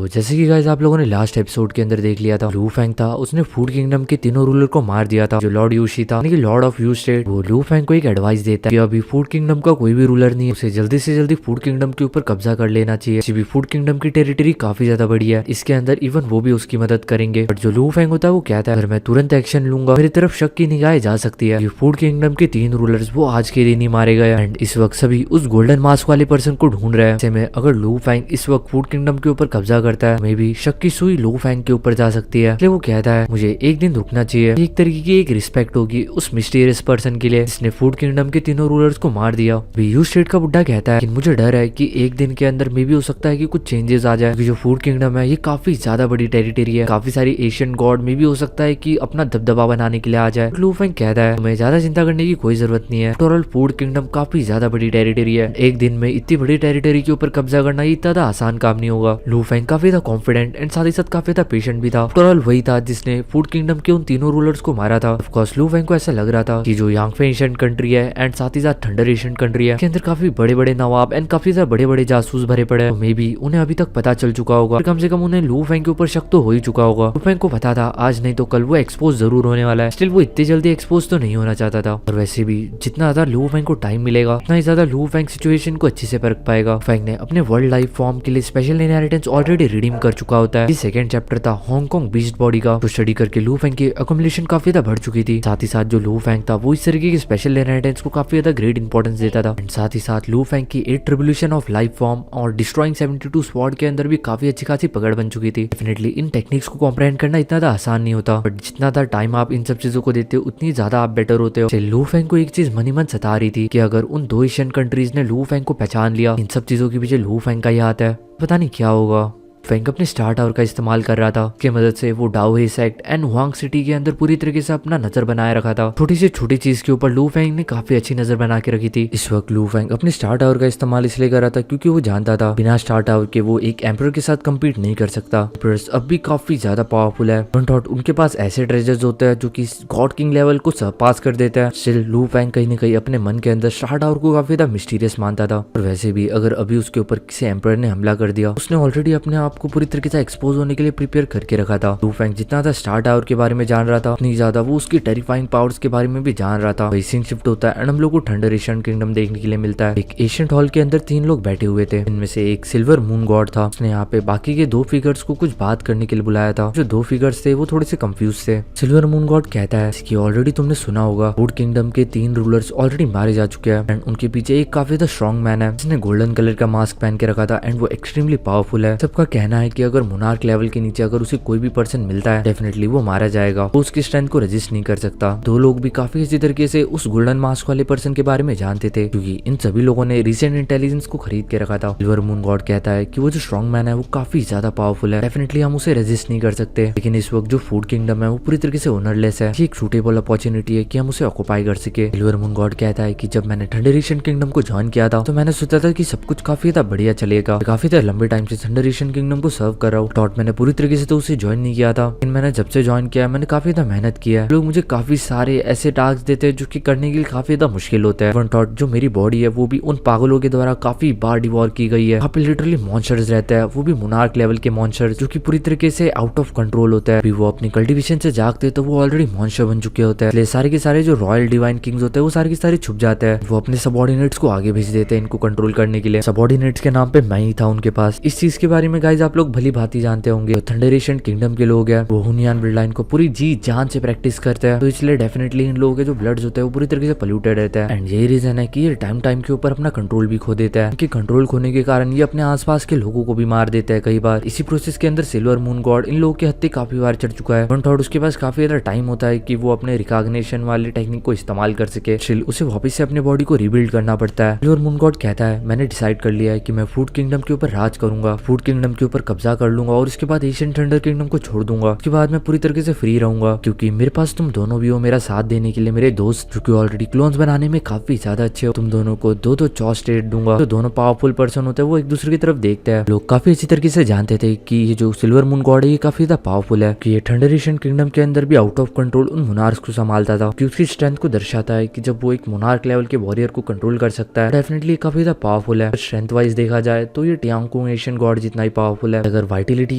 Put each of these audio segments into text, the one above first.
तो जैसे कि गाइस आप लोगों ने लास्ट एपिसोड के अंदर देख लिया था, लू फेंग था उसने फूड किंगडम के तीनों रूलर को मार दिया था। जो लॉर्ड यूशी था यानी कि लॉर्ड ऑफ यू स्टेट, वो लू फेंग को एक एडवाइस देता है कि अभी फूड किंगडम का कोई भी रूलर नहीं है, उसे जल्दी से जल्दी फूड किंगडम के ऊपर कब्जा कर लेना चाहिए। भी फूड किंगडम की टेरिटरी काफी ज्यादा बड़ी है, इसके अंदर इवन वो भी उसकी मदद करेंगे। बट जो लू फेंग होता है वो कहता है अगर मैं तुरंत एक्शन लूंगा मेरी तरफ शक की निगाहें जा सकती है। ये फूड किंगडम के 3 रूलर्स वो आज के दिन ही मारे गए एंड इस वक्त सभी उस गोल्डन मास्क वाले पर्सन को ढूंढ रहे हैं। ऐसे में अगर लू फेंग इस वक्त फूड किंगडम के ऊपर कब्जा करता है, मे भी शक की सुई लू फेंग के ऊपर जा सकती है। इसलिए वो कहता है मुझे एक दिन रुकना चाहिए। एक तरीके की एक रिस्पेक्ट होगी उस मिस्टीरियस पर्सन के लिए जिसने फूड किंगडम के तीनों रूलर्स को मार दिया। यू स्टेट का बुड्ढा कहता है कि मुझे डर है कि एक दिन के अंदर मे भी हो सकता है कि कुछ चेंजेस आ जाए। जो फूड किंगडम है ये काफी ज्यादा बड़ी टेरिटरी है, काफी सारी एशियन गॉड में भी हो सकता है कि अपना दबदबा बनाने के लिए आ जाए। लू फेंग कहता है तुम्हें ज्यादा चिंता करने की कोई जरूरत नहीं है। टोटल फूड किंगडम काफी ज्यादा बड़ी टेरिटरी है, एक दिन में इतनी बड़ी टेरिटरी के ऊपर कब्जा करना इतना आसान काम नहीं होगा। लू फेंग काफी ज्यादा कॉन्फिडेंट एंड साथ ही साथ काफी ज्यादा पेशेंट भी था। टोटल वही था जिसने फूड किंगडम के उन तीनों रूलर्स को मारा था। ऑफ कोर्स लू फेंग को ऐसा लग रहा था कि जो यांगफे एशियन कंट्री है एंड साथ ही साथ थंडर एशियन कंट्री है, के अंदर काफी बड़े बड़े नवाब एंड काफी ज्यादा बड़े बड़े जासूस भरे पड़े हैं। मे बी उन्हें अभी तक पता चल चुका होगा, कम से कम उन्हें लू फेंग के ऊपर शक तो हो ही चुका होगा। लू फेंग को पता था आज नहीं तो कल वो एक्सपोज जरूर होने वाला है। स्टिल वो इतनी जल्दी एक्सपोज तो नहीं होना चाहता था। और वैसे भी जितना ज्यादा लू फेंग को टाइम मिलेगा उतना ही ज्यादा लू फेंग सिचुएशन को अच्छे से परख पाएगा। फेंग ने अपने वर्ल्ड लाइफ फॉर्म के लिए स्पेशल इनहेरिटेंस ऑलरेडी रिडीम कर चुका होता है। सेकंड चैप्टर था हांगकांग बीस्ट बॉडी का, तो स्टडी करके लू फेंग की अकोमोडेशन काफी ज्यादा बढ़ चुकी थी। साथ ही साथ जो लू फेंग था वो इस तरीके की स्पेशल इनहेरिटेंस को काफी ज्यादा ग्रेट इंपॉर्टेंस देता था। साथ ही साथ लू फेंग की 8 ट्रिब्यूलेशन ऑफ लाइफ फॉर्म और डिस्ट्रॉइंग 72 स्वॉर्ड के अंदर भी काफी अच्छी खासी पकड़ बन चुकी थी। डेफिनेटली इन टेक्निक्स को कॉम्प्रहेंड करना इतना ज्यादा आसान नहीं होता, बट जितना ज्यादा टाइम आप इन सब चीजों को देते हो उतनी ज्यादा आप बेटर होते हो। लू फेंग को एक चीज मनी मन सता रही थी कि अगर उन 2 एशियन कंट्रीज ने लू फेंग को पहचान लिया, इन सब चीजों के पीछे लू फेंग का ही हाथ है, पता नहीं क्या होगा। फेंग अपने स्टार टावर का इस्तेमाल कर रहा था, के मदद से वो डाओ हे सेक्ट एंड हुआंग सिटी के अंदर पूरी तरीके से अपना नजर बनाए रखा था। छोटी से छोटी चीज के ऊपर लू फेंग ने काफी अच्छी नजर बना के रखी थी। इस वक्त लू फेंग अपने स्टार टावर का इस्तेमाल इसलिए कर रहा था क्योंकि वो जानता था बिना स्टार टावर के वो एक एम्परर के साथ कम्पीट नहीं कर सकता। एम्परर्स अब भी काफी ज्यादा पावरफुल है, उनके पास ऐसे ट्रेजर्स होते हैं जो कि गॉड किंग लेवल को सरपास कर देते हैं। स्टिल लू फेंग कहीं ना कहीं अपने मन के अंदर स्टार टावर को काफी ज्यादा मिस्टीरियस मानता था। और वैसे भी अगर अभी उसके ऊपर किसी एम्परर ने हमला कर दिया, उसने ऑलरेडी अपने आप को पूरी तरीके से एक्सपोज होने के लिए प्रिपेयर करके रखा था। लू फेंग जितना ज्यादा स्टार टावर के बारे में जान रहा था उतनी ज्यादा वो उसकी टेरिफाइंग पावर्स के बारे में भी जान रहा था। सीन शिफ्ट होता है एंड हम लोग को थंडर एशियन किंगडम देखने के लिए मिलता है। एक एशियंट हॉल के अंदर 3 लोग बैठे हुए थे, इनमें से एक सिल्वर मून गॉड था। उसने यहाँ पे बाकी के 2 फिगर्स को कुछ बात करने के लिए बुलाया था। जो 2 फिगर्स थे वो थोड़े से कंफ्यूज थे। सिल्वर मून गॉड कहता है कि ऑलरेडी तुमने सुना होगा फूड किंगडम के 3 रूलर्स ऑलरेडी मारे जा चुके हैं एंड उनके पीछे एक काफी ज्यादा स्ट्रॉन्ग मैन है जिसने गोल्डन कलर का मास्क पहन के रखा था एंड वो एक्सट्रीमली पावरफुल है। सबका कहना है कि अगर मोनार्क लेवल के नीचे अगर उसे कोई भी पर्सन मिलता है डेफिनेटली वो मारा जाएगा, वो उसकी स्ट्रेंथ को रेजिस्ट नहीं कर सकता। 2 लोग भी काफी अच्छी तरीके से उस गोल्डन मास्क वाले पर्सन के बारे में जानते थे क्योंकि इन सभी लोगों ने रिसेंट इंटेलिजेंस को खरीद के रखा था। सिल्वर मून गॉड कहता है कि वो जो स्ट्रॉन्ग मैन है वो काफी ज्यादा पावरफुल है, डेफिनेटली हम उसे रेजिस्ट नहीं कर सकते। लेकिन इस वक्त जो फूड किंगडम है वो पूरी तरीके से ओनरलेस है, ये एक सूटेबल अपॉर्चुनिटी है कि हम उसे ऑक्युपाई कर सके। सिल्वर मून गॉड कहता है कि जब मैंने थंडर एशियन किंगडम को ज्वाइन किया था तो मैंने सोचा था कि सब कुछ काफी ज्यादा बढ़िया चलेगा। काफी ज्यादा लंबे टाइम से थंडर एशियन किंगडम को सर्व कर रहा हूँ। थॉट मैंने पूरी तरीके से तो उसे ज्वाइन नहीं किया था, लेकिन मैंने जब से ज्वाइन किया मैंने काफी ज्यादा मेहनत किया है। लोग मुझे काफी सारे ऐसे टास्क देते हैं जो कि करने के लिए काफी ज्यादा मुश्किल होता है। वन थॉट जो मेरी बॉडी है वो भी उन पागलों के द्वारा काफी बार डिवॉर की गई है। यहाँ पे लिटरली मॉन्स्टर्स रहते हैं, वो भी मोनार्क लेवल के मॉन्स्टर्स जो कि पूरी तरीके से आउट ऑफ कंट्रोल होता है। वो अपनी कल्टिवेशन से जागते तो वो ऑलरेडी मॉन्स्टर बन चुके होते हैं। इसलिए सारे के सारे जो रॉयल डिवाइन किंग्स होते हैं वो सारे के सारे छुप जाते हैं। वो अपने सबऑर्डिनेट्स को आगे भेज देते हैं इनको कंट्रोल करने के लिए। सबऑर्डिनेट्स के नाम पे मैं ही था उनके पास। इस चीज के बारे में गाइस आप लोग भली भांति जानते होंगे। थंडर एशियन किंगडम के लोग हैं वो हुनियान ब्लड लाइन को पूरी जी जान से प्रैक्टिस करते हैं, तो इसलिए डेफिनेटली इन लोगों के जो ब्लड्स होते हैं वो पूरी तरीके से पोल्यूटेड रहता है। एंड यही रीजन है कि ये टाइम के ऊपर अपना कंट्रोल भी खो देता है। इनके कंट्रोल खोने के कारण ये अपने आसपास के लोगों को भी मार देता है कई बार। इसी प्रोसेस के अंदर सिल्वर मून गॉड इन लोगों के हत्थे काफी बार चढ़ चुका है। वन थॉट उसके पास काफी ज्यादा टाइम होता है कि वो अपने रिकॉग्निशन वाली टेक्निक को इस्तेमाल कर सके। स्टिल उसे वापस से अपने बॉडी को रिबिल्ड करना पड़ता है। सिल्वर मून गॉड कहता है मैंने डिसाइड कर लिया है कि मैं फूड किंगडम के ऊपर राज करूंगा, फूड किंगडम के ऊपर कब्जा कर लूंगा और उसके बाद एशियन थंडर किंगडम को छोड़ दूंगा। उसके बाद मैं पूरी तरीके से फ्री रहूंगा क्योंकि मेरे पास तुम दोनों भी हो मेरा साथ देने के लिए। मेरे दोस्त जो कि ऑलरेडी क्लोन्स बनाने में काफी ज्यादा अच्छे हो, तुम दोनों को 2 चॉ स्टेट दूंगा। तो दोनों पावरफुल पर्सन होते हैं वो एक दूसरे की तरफ देखते हैं। लोग काफी अच्छी तरीके से जानते थे कि ये जो सिल्वर मून गॉड है ये काफी ज्यादा पावरफुल है कि ये थंडर एशियन किंगडम के अंदर भी आउट ऑफ कंट्रोल उन मोनार्क्स को संभालता था, कि उसकी स्ट्रेंथ को दर्शाता है कि जब वो एक मोनार्क लेवल के वॉरियर को कंट्रोल कर सकता है डेफिनेटली काफी ज्यादा पावरफुल है। स्ट्रेंथ वाइज देखा जाए तो ये टियांगकुंग एशियन गॉड जितना ही पावरफुल पावरफुल है। अगर वाइटिलिटी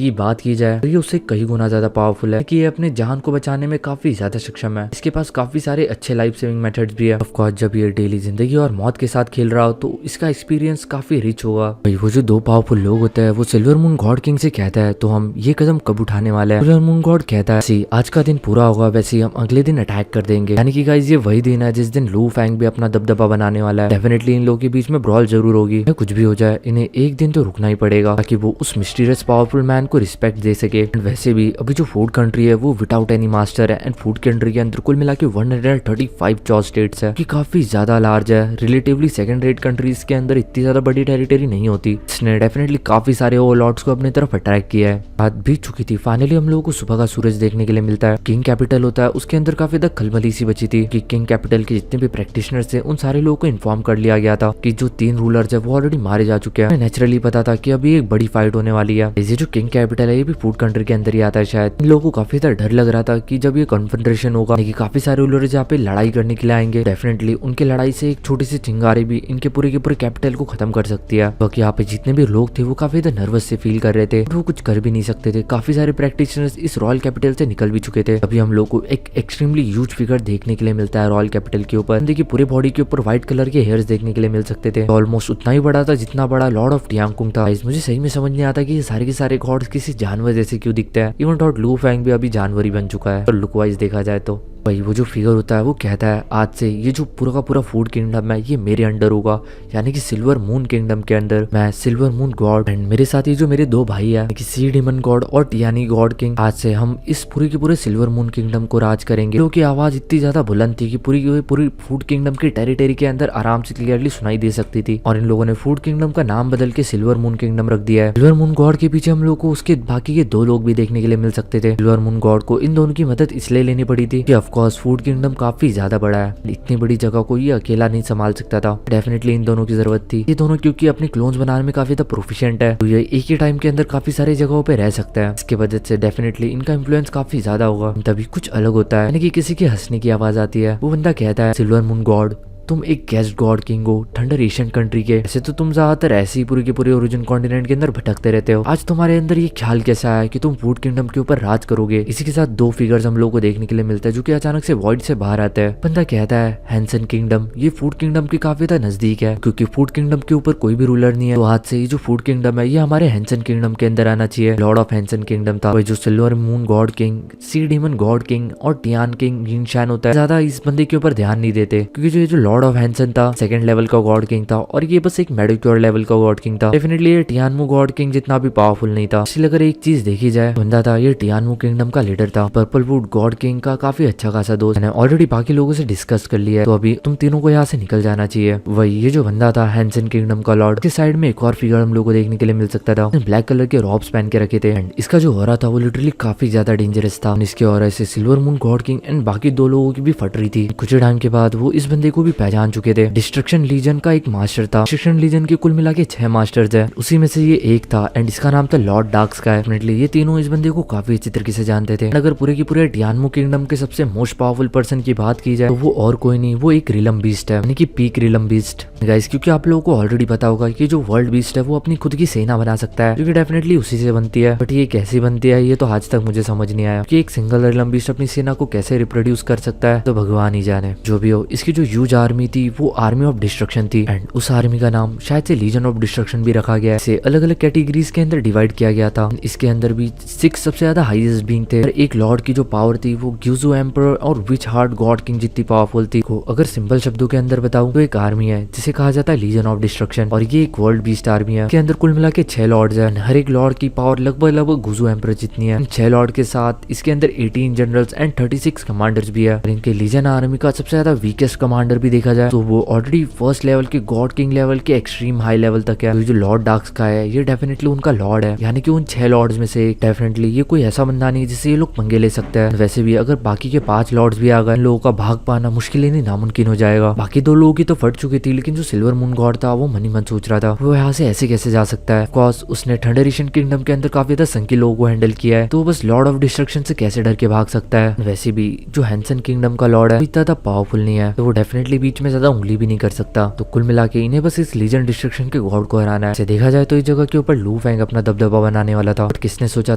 की बात की जाए तो ये उससे कई गुना ज्यादा पावरफुल है कि ये अपने जान को बचाने में काफी ज्यादा सक्षम है। इसके पास काफी सारे अच्छे लाइफ सेविंग मेथड्स भी है। ऑफ कोर्स जब ये डेली जिंदगी और मौत के साथ खेल रहा हो तो इसका एक्सपीरियंस काफी रिच होगा। भाई वो जो दो पावरफुल लोग होते हैं वो सिल्वर मून गॉड किंग से कहता है तो हम ये कदम कब उठाने वाले हैं। सिल्वर मून गॉड कहता है आज का दिन पूरा होगा वैसे हम अगले दिन अटैक कर देंगे। यानी कि गाइस ये वही दिन है जिस दिन लू फैंग भी अपना दबदबा बनाने वाला है। डेफिनेटली इन लोगों के बीच में ब्रॉल जरूर होगी। कुछ भी हो जाए इन्हें एक दिन तो रुकना ही पड़ेगा ताकि वो उस मिस्टीरियस पावरफुल मैन को रिस्पेक्ट दे सके। वैसे भी अभी जो फूड कंट्री है वो विदाउट एनी मास्टर है एंड फूड कंट्री के अंदर कुल मिला के 135 चॉ स्टेट्स है कि काफी ज्यादा लार्ज है। रिलेटिवली सेकंड रेट कंट्रीज के अंदर इतनी ज्यादा बड़ी टेरिटरी नहीं होती। इसने डेफिनेटली काफी सारे ओवरलॉर्ड्स को अपनी तरफ अट्रैक्ट किया है। बात बीत चुकी थी। फाइनली हम लोगों को सुबह का सूरज देखने के लिए मिलता है। किंग कैपिटल होता है उसके अंदर काफी ज्यादा खलबली सी बची थी कि किंग कैपिटल के जितने भी प्रैक्टिशनर्स थे उन सारे लोगों को इन्फॉर्म कर लिया गया था कि जो 3 रूलर्स है वो ऑलरेडी मारे जा चुके हैं। नेचुरली पता था कि अभी एक बड़ी फाइट होने वाली है। ये जो किंग कैपिटल है ये भी फूड कंट्री के अंदर ही आता है। शायद इन लोगों को काफी ज्यादा डर लग रहा था कि जब ये कॉन्फ्रंटेशन होगा कि काफी सारे रूलर्स यहाँ पे लड़ाई करने के लिए आएंगे। डेफिनेटली उनकी लड़ाई से एक छोटी सी चिंगारी भी इनके पूरे के पूरे कैपिटल को खत्म कर सकती है। बाकी यहाँ पे जितने भी लोग थे वो काफी ज्यादा नर्वस से फील कर रहे थे। वो कुछ कर भी नहीं सकते थे। काफी सारे प्रैक्टिशनर्स इस रॉयल कैपिटल से निकल भी चुके थे। अभी हम लोग को एक एक्सट्रीमली ह्यूज फिगर देखने के लिए मिलता है रॉयल कैपिटल के ऊपर। देखिए पूरे बॉडी के ऊपर व्हाइट कलर के हेयर्स देखने के लिए मिल सकते थे। ऑलमोस्ट उतना ही बड़ा था जितना बड़ा लॉर्ड ऑफ टियांगकुंग था। मुझे सही में समझ नहीं आता कि ये सारे के सारे गॉड्स किसी जानवर जैसे क्यों दिखते हैं। इवन डॉट लू फैंग भी अभी जानवर ही बन चुका है और लुक वाइज देखा जाए तो। भाई वो जो फिगर होता है वो कहता है आज से ये जो पूरा का पूरा फूड किंगडम है ये मेरे अंडर होगा। यानी कि सिल्वर मून किंगडम के अंदर मैं सिल्वर मून गॉड एंड मेरे साथ ये जो मेरे 2 भाई है कि सी डिमन गॉड और टियानी गॉड किंग, आज से हम इस पूरे के पूरे सिल्वर मून किंगडम को राज करेंगे। क्योंकि आवाज इतनी ज्यादा बुलंद थी कि पूरी फूड किंगडम की टेरिटरी के अंदर आराम से क्लियरली सुनाई दे सकती थी। और इन लोगों ने फूड किंगडम का नाम बदल के सिल्वर मून किंगडम रख दिया है। सिल्वर मून गॉड के पीछे हम लोग को उसके बाकी के 2 लोग भी देखने के लिए मिल सकते थे। सिल्वर मून गॉड को इन दोनों की मदद इसलिए लेनी पड़ी थी कि ऑफकोर्स फूड किंगडम काफी ज्यादा बड़ा है। इतनी बड़ी जगह को ये अकेला नहीं संभाल सकता था। डेफिनेटली इन दोनों की जरूरत थी। ये दोनों क्योंकि अपने क्लोन्स बनाने में काफी ज्यादा प्रोफिशिएंट है तो ये एक ही टाइम के अंदर काफी सारी जगहों पे रह सकता है। इसके वजह से डेफिनेटली इनका इन्फ्लुएंस काफी ज्यादा होगा। तभी कुछ अलग होता है। यानी कि किसी के हंसने की आवाज आती है। वो बंदा कहता है सिल्वर मून गॉड तुम एक गेस्ट गॉड किंग हो थंडर एशियन कंट्री के। ऐसे तो तुम ज्यादातर ऐसे ही पूरे के पूरे ओरिजिन कॉन्टिनेंट के अंदर भटकते रहते हो। आज तुम्हारे अंदर ये ख्याल कैसा है कि तुम फूड किंगडम के ऊपर राज करोगे। इसी के साथ 2 फिगर्स हम लोग को देखने के लिए मिलता है जो कि अचानक से वॉइड से बाहर आते हैं। बंदा कहता है हैंसन किंगडम ये फूड किंगडम के काफी ज्यादा नजदीक है क्योंकि फूड किंगडम के ऊपर कोई भी रूलर नहीं है। तो आज से ये जो फूड किंगडम है ये हमारे हैंसन किंगडम के अंदर आना चाहिए। लॉर्ड ऑफ हैंसन किंगडम था जो सिल्वर मून गॉड किंग, सी डीमन गॉड किंग और टियान किंग यिंगशैन होता है। ज्यादा इस बंदे के ऊपर ध्यान नहीं देते क्योंकि जो लॉर्ड ऑफ हैंसन था 2nd लेवल का गॉड किंग था और ये बस एक मेडिक्योर लेवल का गॉड किंग था। डेफिनेटली ये टियानमू गॉड किंग जितना भी पावरफुल नहीं था। इसलिए अगर एक चीज देखी जाए बंदा था ये टियानमू किंगडम का लीडर था। पर्पल वुड गॉड किंग का काफी अच्छा खासा दोस्त है। ऑलरेडी बाकी लोगों से डिस्कस कर लिया है तो अभी तुम तीनों को यहाँ से निकल जाना चाहिए। वही ये जो बंदा था हैंसन किंगडम का लॉर्ड के साइड में एक और फिगर हम लोग को देखने के लिए मिल सकता था। ब्लैक कलर के रॉब्स पहन के रखे थे एंड इसका जो ऑरा था वो लिटरली काफी ज्यादा डेंजरस था। इसके ऑरा से silver moon god king and बाकी 2 लोगों की भी फट रही थी। कुछ टाइम के बाद वो इस बंदे को भी पहचान चुके थे। डिस्ट्रक्शन लीजन का एक मास्टर था। डिस्ट्रक्शन लीजन के कुल मिला के 6 मास्टर्स है उसी में से ये एक था एंड इसका नाम था लॉर्ड डार्क स्काई। डेफिनेटली ये तीनों इस बंदे को काफी अच्छी तरीके से जानते थे। अगर पूरे की पूरे टियानमू किंगडम के सबसे मोस्ट पावरफुल पर्सन की बात की जाए तो वो और कोई नहीं वो एक रिलम बीस्ट है यानी कि पीक रिलम बीस्ट गाइस। क्योंकि आप लोगों को ऑलरेडी पता होगा कि जो वर्ल्ड बीस्ट है वो अपनी खुद की सेना बना सकता है क्योंकि डेफिनेटली उसी से बनती है। बट ये कैसी बनती है ये तो आज तक मुझे समझ नहीं आया कि एक सिंगल रिलम बीस्ट अपनी सेना को कैसे रिप्रोड्यूस कर सकता है। तो भगवान ही जाने। जो भी हो इसकी जो ह्यूज आर्मी थी वो आर्मी ऑफ डिस्ट्रक्शन थी एंड उस आर्मी का नाम शायद से लीजन ऑफ डिस्ट्रक्शन भी रखा गया है। इसे अलग अलग कैटेगरीज के अंदर डिवाइड किया गया था। इसके अंदर भी 6 सबसे ज्यादा हाईएस्ट बीइंग थे। एक लॉर्ड की जो पावर थी वो ग्यूजो एम्परर और विच हार्ट गॉड किंग जितनी पावरफुल थी। अगर सिंपल शब्दों के अंदर बताऊं तो एक आर्मी है जिसे कहा जाता है लीजन ऑफ डिस्ट्रक्शन और ये एक वर्ल्ड बीस्ट आर्मी है। इसके अंदर कुल मिला के 6 लॉर्ड्स है। हर एक लॉर्ड की पावर लगभग गुजो एम्परर जितनी है। 6 लॉर्ड के साथ इसके अंदर 18 जनरल्स एंड 36 कमांडर्स भी है। इनके लीजन आर्मी का सबसे ज्यादा वीकेस्ट कमांडर भी देखा जाए तो वो ऑलरेडी फर्स्ट लेवल के गॉड किंग लेवल के एक्सट्रीम हाई लेवल तक है। जो लॉर्ड डार्क स्काई है ये डेफिनेटली उनका लॉर्ड है यानी कि उन 6 लॉर्ड्स में से डेफिनेटली ये कोई ऐसा बंदा नहीं जिससे ये लोग पंगे ले सकते हैं। वैसे भी अगर बाकी के 5 लॉर्ड्स भी आ गए लोगों का भाग पाना मुश्किल ही नहीं नामुमकिन हो जाएगा। बाकी 2 लोगों की तो फट चुकी थी लेकिन जो सिल्वर मून गॉड था वो मन ही मन सोच रहा था वो यहाँ से ऐसे कैसे जा सकता है। ऑफकोर्स उसने थंडर एशियन किंगडम के अंदर काफी ज्यादा संख्या लोगों को हैंडल किया है तो बस लॉर्ड ऑफ डिस्ट्रक्शन से कैसे डर के भाग सकता है। वैसे भी जो हैंसन किंगडम का लॉर्ड है इतना पावरफुल नहीं है तो वो डेफिनेटली भी बीच में ज्यादा उंगली भी नहीं कर सकता। तो कुल मिला के इन्हें बस इस लीजन डिस्ट्रक्शन के गॉड को हराना है। इसे देखा जाए तो इस जगह के ऊपर लू फैंग अपना दबदबा बनाने वाला था, बट किसने सोचा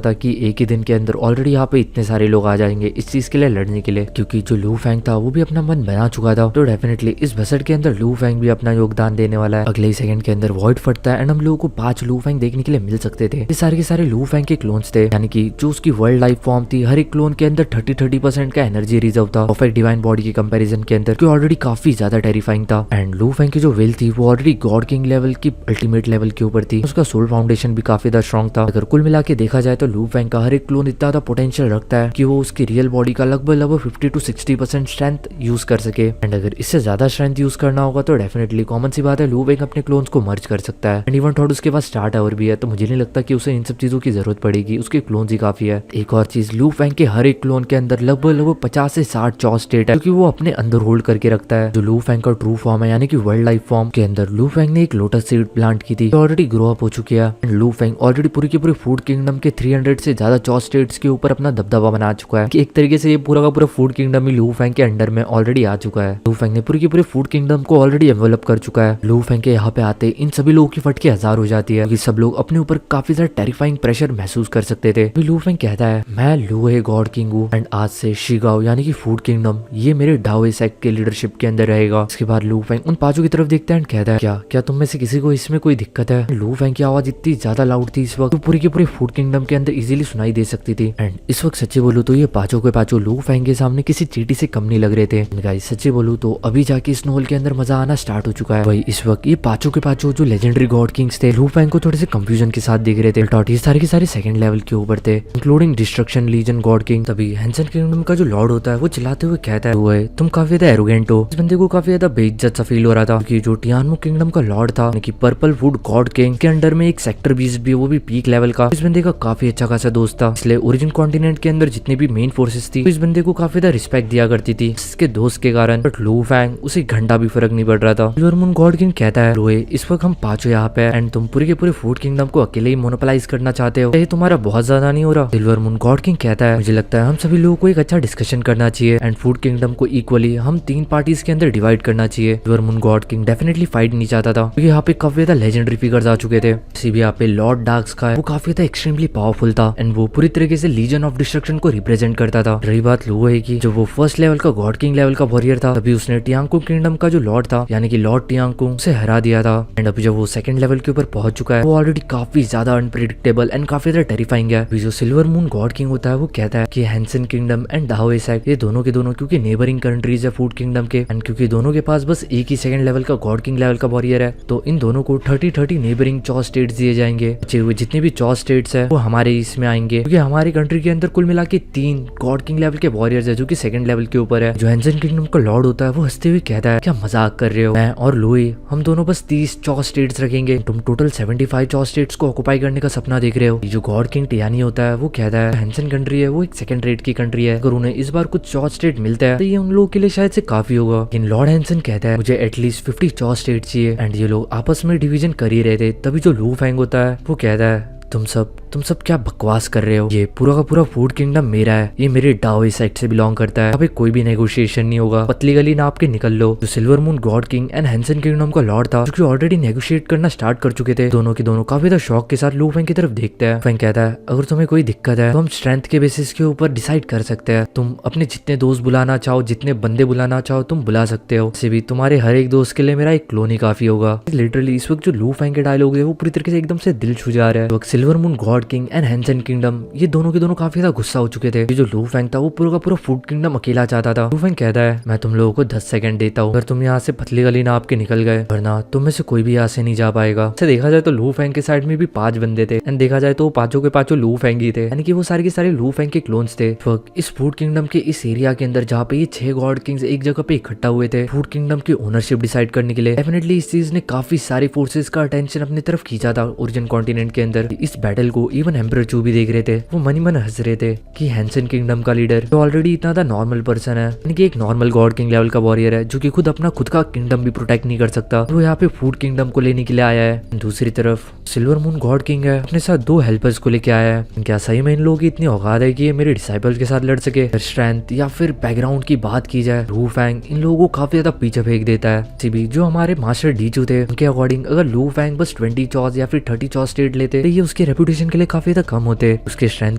था कि एक ही दिन के अंदर ऑलरेडी यहाँ पे इतने सारे लोग आ जाएंगे इस चीज के लिए लड़ने के लिए, क्योंकि जो लू फैंग था वो भी अपना मन बना चुका था। तो डेफिनेटली इस भसड़ के अंदर लू फैंग भी अपना योगदान देने वाला है। अगले ही सेकंड के अंदर वॉइड फटता है एंड हम लोगों को 5 लू फैंग देखने के लिए मिल सकते थे। ये सारे के सारे लू फैंग के क्लोन्स थे, यानी कि जो उसकी वर्ल्ड लाइफ फॉर्म थी, हर एक क्लोन के अंदर 30% का एनर्जी रिजर्व था परफेक्ट डिवाइन बॉडी के कंपैरिजन के अंदर, जो ऑलरेडी काफी ज्यादा टेरिफाइंग था। एंड लू फैंग की जो विल थी वो ऑलरेडी गॉड किंग लेवल की अल्टीमेट लेवल के ऊपर थी। उसका सोल फाउंडेशन भी काफी ज्यादा स्ट्रॉन्ग था। अगर कुल मिला के देखा जाए तो लू फैंग का हर एक क्लोन इतना ज्यादा पोटेंशियल रखता है कि वो उसकी रियल बॉडी का लगभग 50 to 60% स्ट्रेंथ यूज कर सके। एंड अगर इससे ज्यादा स्ट्रेंथ यूज करना होगा तो डेफिनेटली कॉमन सी बात है, लू फैंग अपने क्लोन्स को मर्ज कर सकता है। एंड इवन थॉट उसके पास स्टार टावर भी है, तो मुझे नहीं लगता कि उसे इन सब चीजों की जरूरत पड़ेगी, उसके क्लोन्स ही काफी है। एक और चीज, लू फैंग के हर एक क्लोन के अंदर लगभग 50 से 60 चॉ स्टेट है, क्योंकि वो अपने अंदर होल्ड करके रखता है। जो लू फैंग का ट्रू फॉर्म है, यानी कि वर्ल्ड लाइफ फॉर्म के अंदर लू फैंग ने एक लोटस सीड प्लांट की थी, ऑलरेडी ग्रो अप हो चुकी है। एंड लू फैंग ऑलरेडी पूरी की पूरी फूड किंगडम के 300 से ज्यादा चॉ स्टेट्स के ऊपर अपना दबदबा बना चुका है, कि एक तरीके से ये पूरा का पूरा फूड किंगडम ही लू फैंग के अंडर में ऑलरेडी आ चुका है। लू फैंग ने पूरी की पूरी फूड किंगडम को ऑलरेडी एनवेलप कर चुका है। लू फैंग के यहाँ पे आते इन सभी लोगों की फटके 1000 हो जाती है, क्योंकि सब लोग अपने ऊपर काफी ज्यादा टेरिफाइंग प्रेशर महसूस कर सकते थे। लू फैंग कहता है, मैं लू हे गॉड किंग हूँ एंड आज से शिगाओ यानी कि फूड किंगडम ये मेरे डाओ सेक्ट के लीडरशिप के अंदर रहेगा। इसके बाद लू फैंग उन 5 की तरफ देखता है एंड कहता है, क्या तुम में से किसी को इसमें कोई दिक्कत है? लू फैंग की आवाज इतनी ज्यादा लाउड थी इस वक्त, तो पूरी की पूरी फूड किंगडम के अंदर इजीली सुनाई दे सकती थी। एंड इस वक्त सच्ची बोलूं तो ये 5 के 5 लू फैंग के सामने किसी चींटी से कम नहीं लग रहे थे। गाइस सच्ची बोलूं तो अभी जाके इस नोवेल के अंदर मजा आना स्टार्ट हो चुका है। वही इस वक्त ये 5 के 5 जो लेजेंडरी गॉड किंग्स थे, लू फैंग को थोड़े से कंफ्यूजन के साथ देख रहे थे। टॉट ये सारे के सारे सेकंड लेवल के ऊपर थे, including destruction legion god king. तभी हैंसन किंगडम का जो लॉर्ड होता है वो चिल्लाते हुए कहता है, तुम काफी ज्यादा एरोगेंट हो। इस बंदे को काफी ज्यादा बेइज्जत सा फील हो रहा था, क्योंकि जो टियानमू किंगडम का लॉर्ड था, यानी कि पर्पल वुड गॉड किंग के अंडर में एक सेक्टर बीस्ट भी, वो भी पीक लेवल का, इस बंदे का काफी अच्छा खासा दोस्त था। इसलिए ओरिजिन कॉन्टिनेंट के अंदर जितने भी मेन फोर्सेस थी, तो इस बंदे को काफी ज्यादा रिस्पेक्ट दिया करती थी इसके दोस्त के कारण। बट लू फैंग उसे घंटा भी फर्क नहीं पड़ रहा था। सिल्वर मून गॉड किंग कहता है, लोए इस वक्त हम 5 यहाँ पे एंड तुम पूरे के पूरे फूड किंगडम को अकेले ही मोनोपोलाइज करना चाहते हो, ये तुम्हारा बहुत ज्यादा नहीं हो रहा? सिल्वर मून गॉड किंग कहता है, मुझे लगता है हम सभी लोगों को एक अच्छा डिस्कशन करना चाहिए एंड फूड किंगडम को इक्वली हम 3 पार्टीज के अंदर डिवाइड करना चाहिए। Silver moon god king definitely fight नहीं चाहता था, क्योंकि यहाँ पे काफी ज्यादा लेजेंडरी फिगर्स आ चुके थे। इसी भी यहाँ पे लॉर्ड डार्क स्काई, वो काफी ज्यादा एक्सट्रीमली पावरफुल था एंड वो पूरी तरीके से लीजन ऑफ डिस्ट्रक्शन को रिप्रेजेंट करता था। रही बात लू है की, जो वो फर्स्ट लेवल का गॉड किंग लेवल का वॉरियर था, तभी उसने टियांगकू किंगडम का जो लॉर्ड था, यानी कि लॉर्ड टियांगकू, उसे हरा दिया था। एंड अभी जब वो सेकंड लेवल के ऊपर पहुंच चुका है, वो ऑलरेडी काफी ज्यादा अनप्रेडिक्टेबल एंड काफी ज्यादा टेरिफाइंग है। जो सिल्वर मून गॉड किंग होता है वो कहता है कि Hanson kingdom and Dao sect, ये दोनों के दोनों क्योंकि नेबरिंग कंट्रीज है फूड किंगडम के, एंड क्योंकि दोनों के पास बस एक ही सेकंड लेवल का गॉड किंग लेवल का वॉरियर है, तो इन दोनों को 30 नेबरिंग चॉ स्टेट्स दिए जाएंगे। बचे हुए जितने भी चॉ स्टेट्स है वो हमारे इसमें आएंगे, क्योंकि हमारी कंट्री के अंदर कुल मिला के 3 गॉड किंग लेवल के वॉरियर्स है, जो कि सेकंड लेवल के ऊपर है। जो हैंसन किंगडम का लॉर्ड होता है वो हंसते हुए कहता है, क्या मजाक कर रहे हो? मैं और लुई हम दोनों बस 30 चॉ स्टेट्स रखेंगे, तुम टोटल 75 चॉ स्टेट्स को ऑक्युपाई करने का सपना देख रहे हो। जो गॉड किंग टियानी होता है वो कहता है, हैंसन कंट्री है वो एक सेकंड रेट की कंट्री है, अगर उन्हें इस बार कुछ चॉ स्टेट मिलता है तो ये उन लोगों के लिए शायद से काफी होगा। लेकिन लॉर्ड हैंसन कहता है, मुझे एटलीस्ट 50 चॉ स्टेट चाहिए। एंड ये लोग आपस में डिवीजन कर ही रहे थे, तभी जो लू फैंग होता है वो कहता है, तुम सब क्या बकवास कर रहे हो? ये पूरा का पूरा फूड किंगडम मेरा है, ये मेरे डाओ साइड से बिलोंग करता है, अभी कोई भी नेगोशिएशन नहीं होगा, पतली गली नाप के निकल लो। जो silver moon god king and Hanson kingdom का लॉर्ड था, जो कि ऑलरेडी नेगोशिएट करना स्टार्ट कर चुके थे, दोनों के दोनों काफी ज्यादा शौक के साथ लू फैंग की तरफ देखते हैं। फैंग कहता है, अगर तुम्हें कोई दिक्कत है तो हम स्ट्रेंथ के बेसिस के ऊपर डिसाइड कर सकते हैं, तुम अपने जितने दोस्त बुलाना चाहो, जितने बंदे बुलाना चाहो तुम बुला सकते हो, वैसे भी तुम्हारे हर एक दोस्त के लिए मेरा एक क्लोन ही काफी होगा। लिटरली इस वक्त जो लू फैंग के डायलॉग है वो पूरी तरीके से एकदम से दिल छू जा रहा है। Silver moon god king and Hanson kingdom ये दोनों के दोनों काफी ज्यादा गुस्सा हो चुके थे। ये जो लू फैंग था वो पूरा का पूरा फूड किंगडम अकेला चाहता था। लू फैंग कहता है, मैं तुम लोगों को 10 सेकंड देता हूँ, अगर तुम यहाँ से पतली गली नाप के निकल गए, वरना तुम में से कोई भी यहाँ से नहीं जा पाएगा। ऐसे देखा जाए तो लू फैंग के साइड में भी 5 बंदे थे एंड देखा जाए तो वो 5 के 5 लू फैंग ही थे, यानी कि वो सारे के सारे लू फैंग के क्लोन्स थे। इस फूड किंगडम के इस एरिया के अंदर जहाँ पे ये 6 गॉड किंग्स एक जगह पे इकट्ठा हुए थे फूड किंगडम की ओनरशिप डिसाइड करने के लिए, डेफिनेटली इस चीज ने काफी सारे फोर्सेस का अटेंशन अपनी तरफ खींचा था ओरिजिन कॉन्टिनेंट के अंदर। इस बैटल को इवन एम्परर चू भी देख रहे थे। वो मन ही मन हंस रहे थे कि हैंसन किंगडम का लीडर जो ऑलरेडी इतना ज्यादा नॉर्मल पर्सन है, यानी कि एक नॉर्मल गॉड किंग लेवल का वॉरियर है जो कि खुद अपना खुद का किंगडम भी प्रोटेक्ट नहीं कर सकता, वो यहाँ पे फूड किंगडम को लेने के लिए आया है। दूसरी तरफ सिल्वर मून गॉड किंग है, अपने साथ 2 हेल्पर्स को लेके आया है। क्या सही में इन लोगों की इतनी औकात है कि ये मेरे डिसाइपल्स के साथ लड़ सके? स्ट्रेंथ या फिर बैकग्राउंड की बात की जाए, लू फैंग इन लोगों को काफी ज्यादा पीछे फेंक देता है। भी जो हमारे मास्टर डीचू थे उनके अकॉर्डिंग अगर लू फैंग बस 20 चॉज या फिर 30 चॉज स्टेट लेते तो ये उसके रेपुटेशन के लिए काफी ज्यादा कम होते। उसके स्ट्रेंथ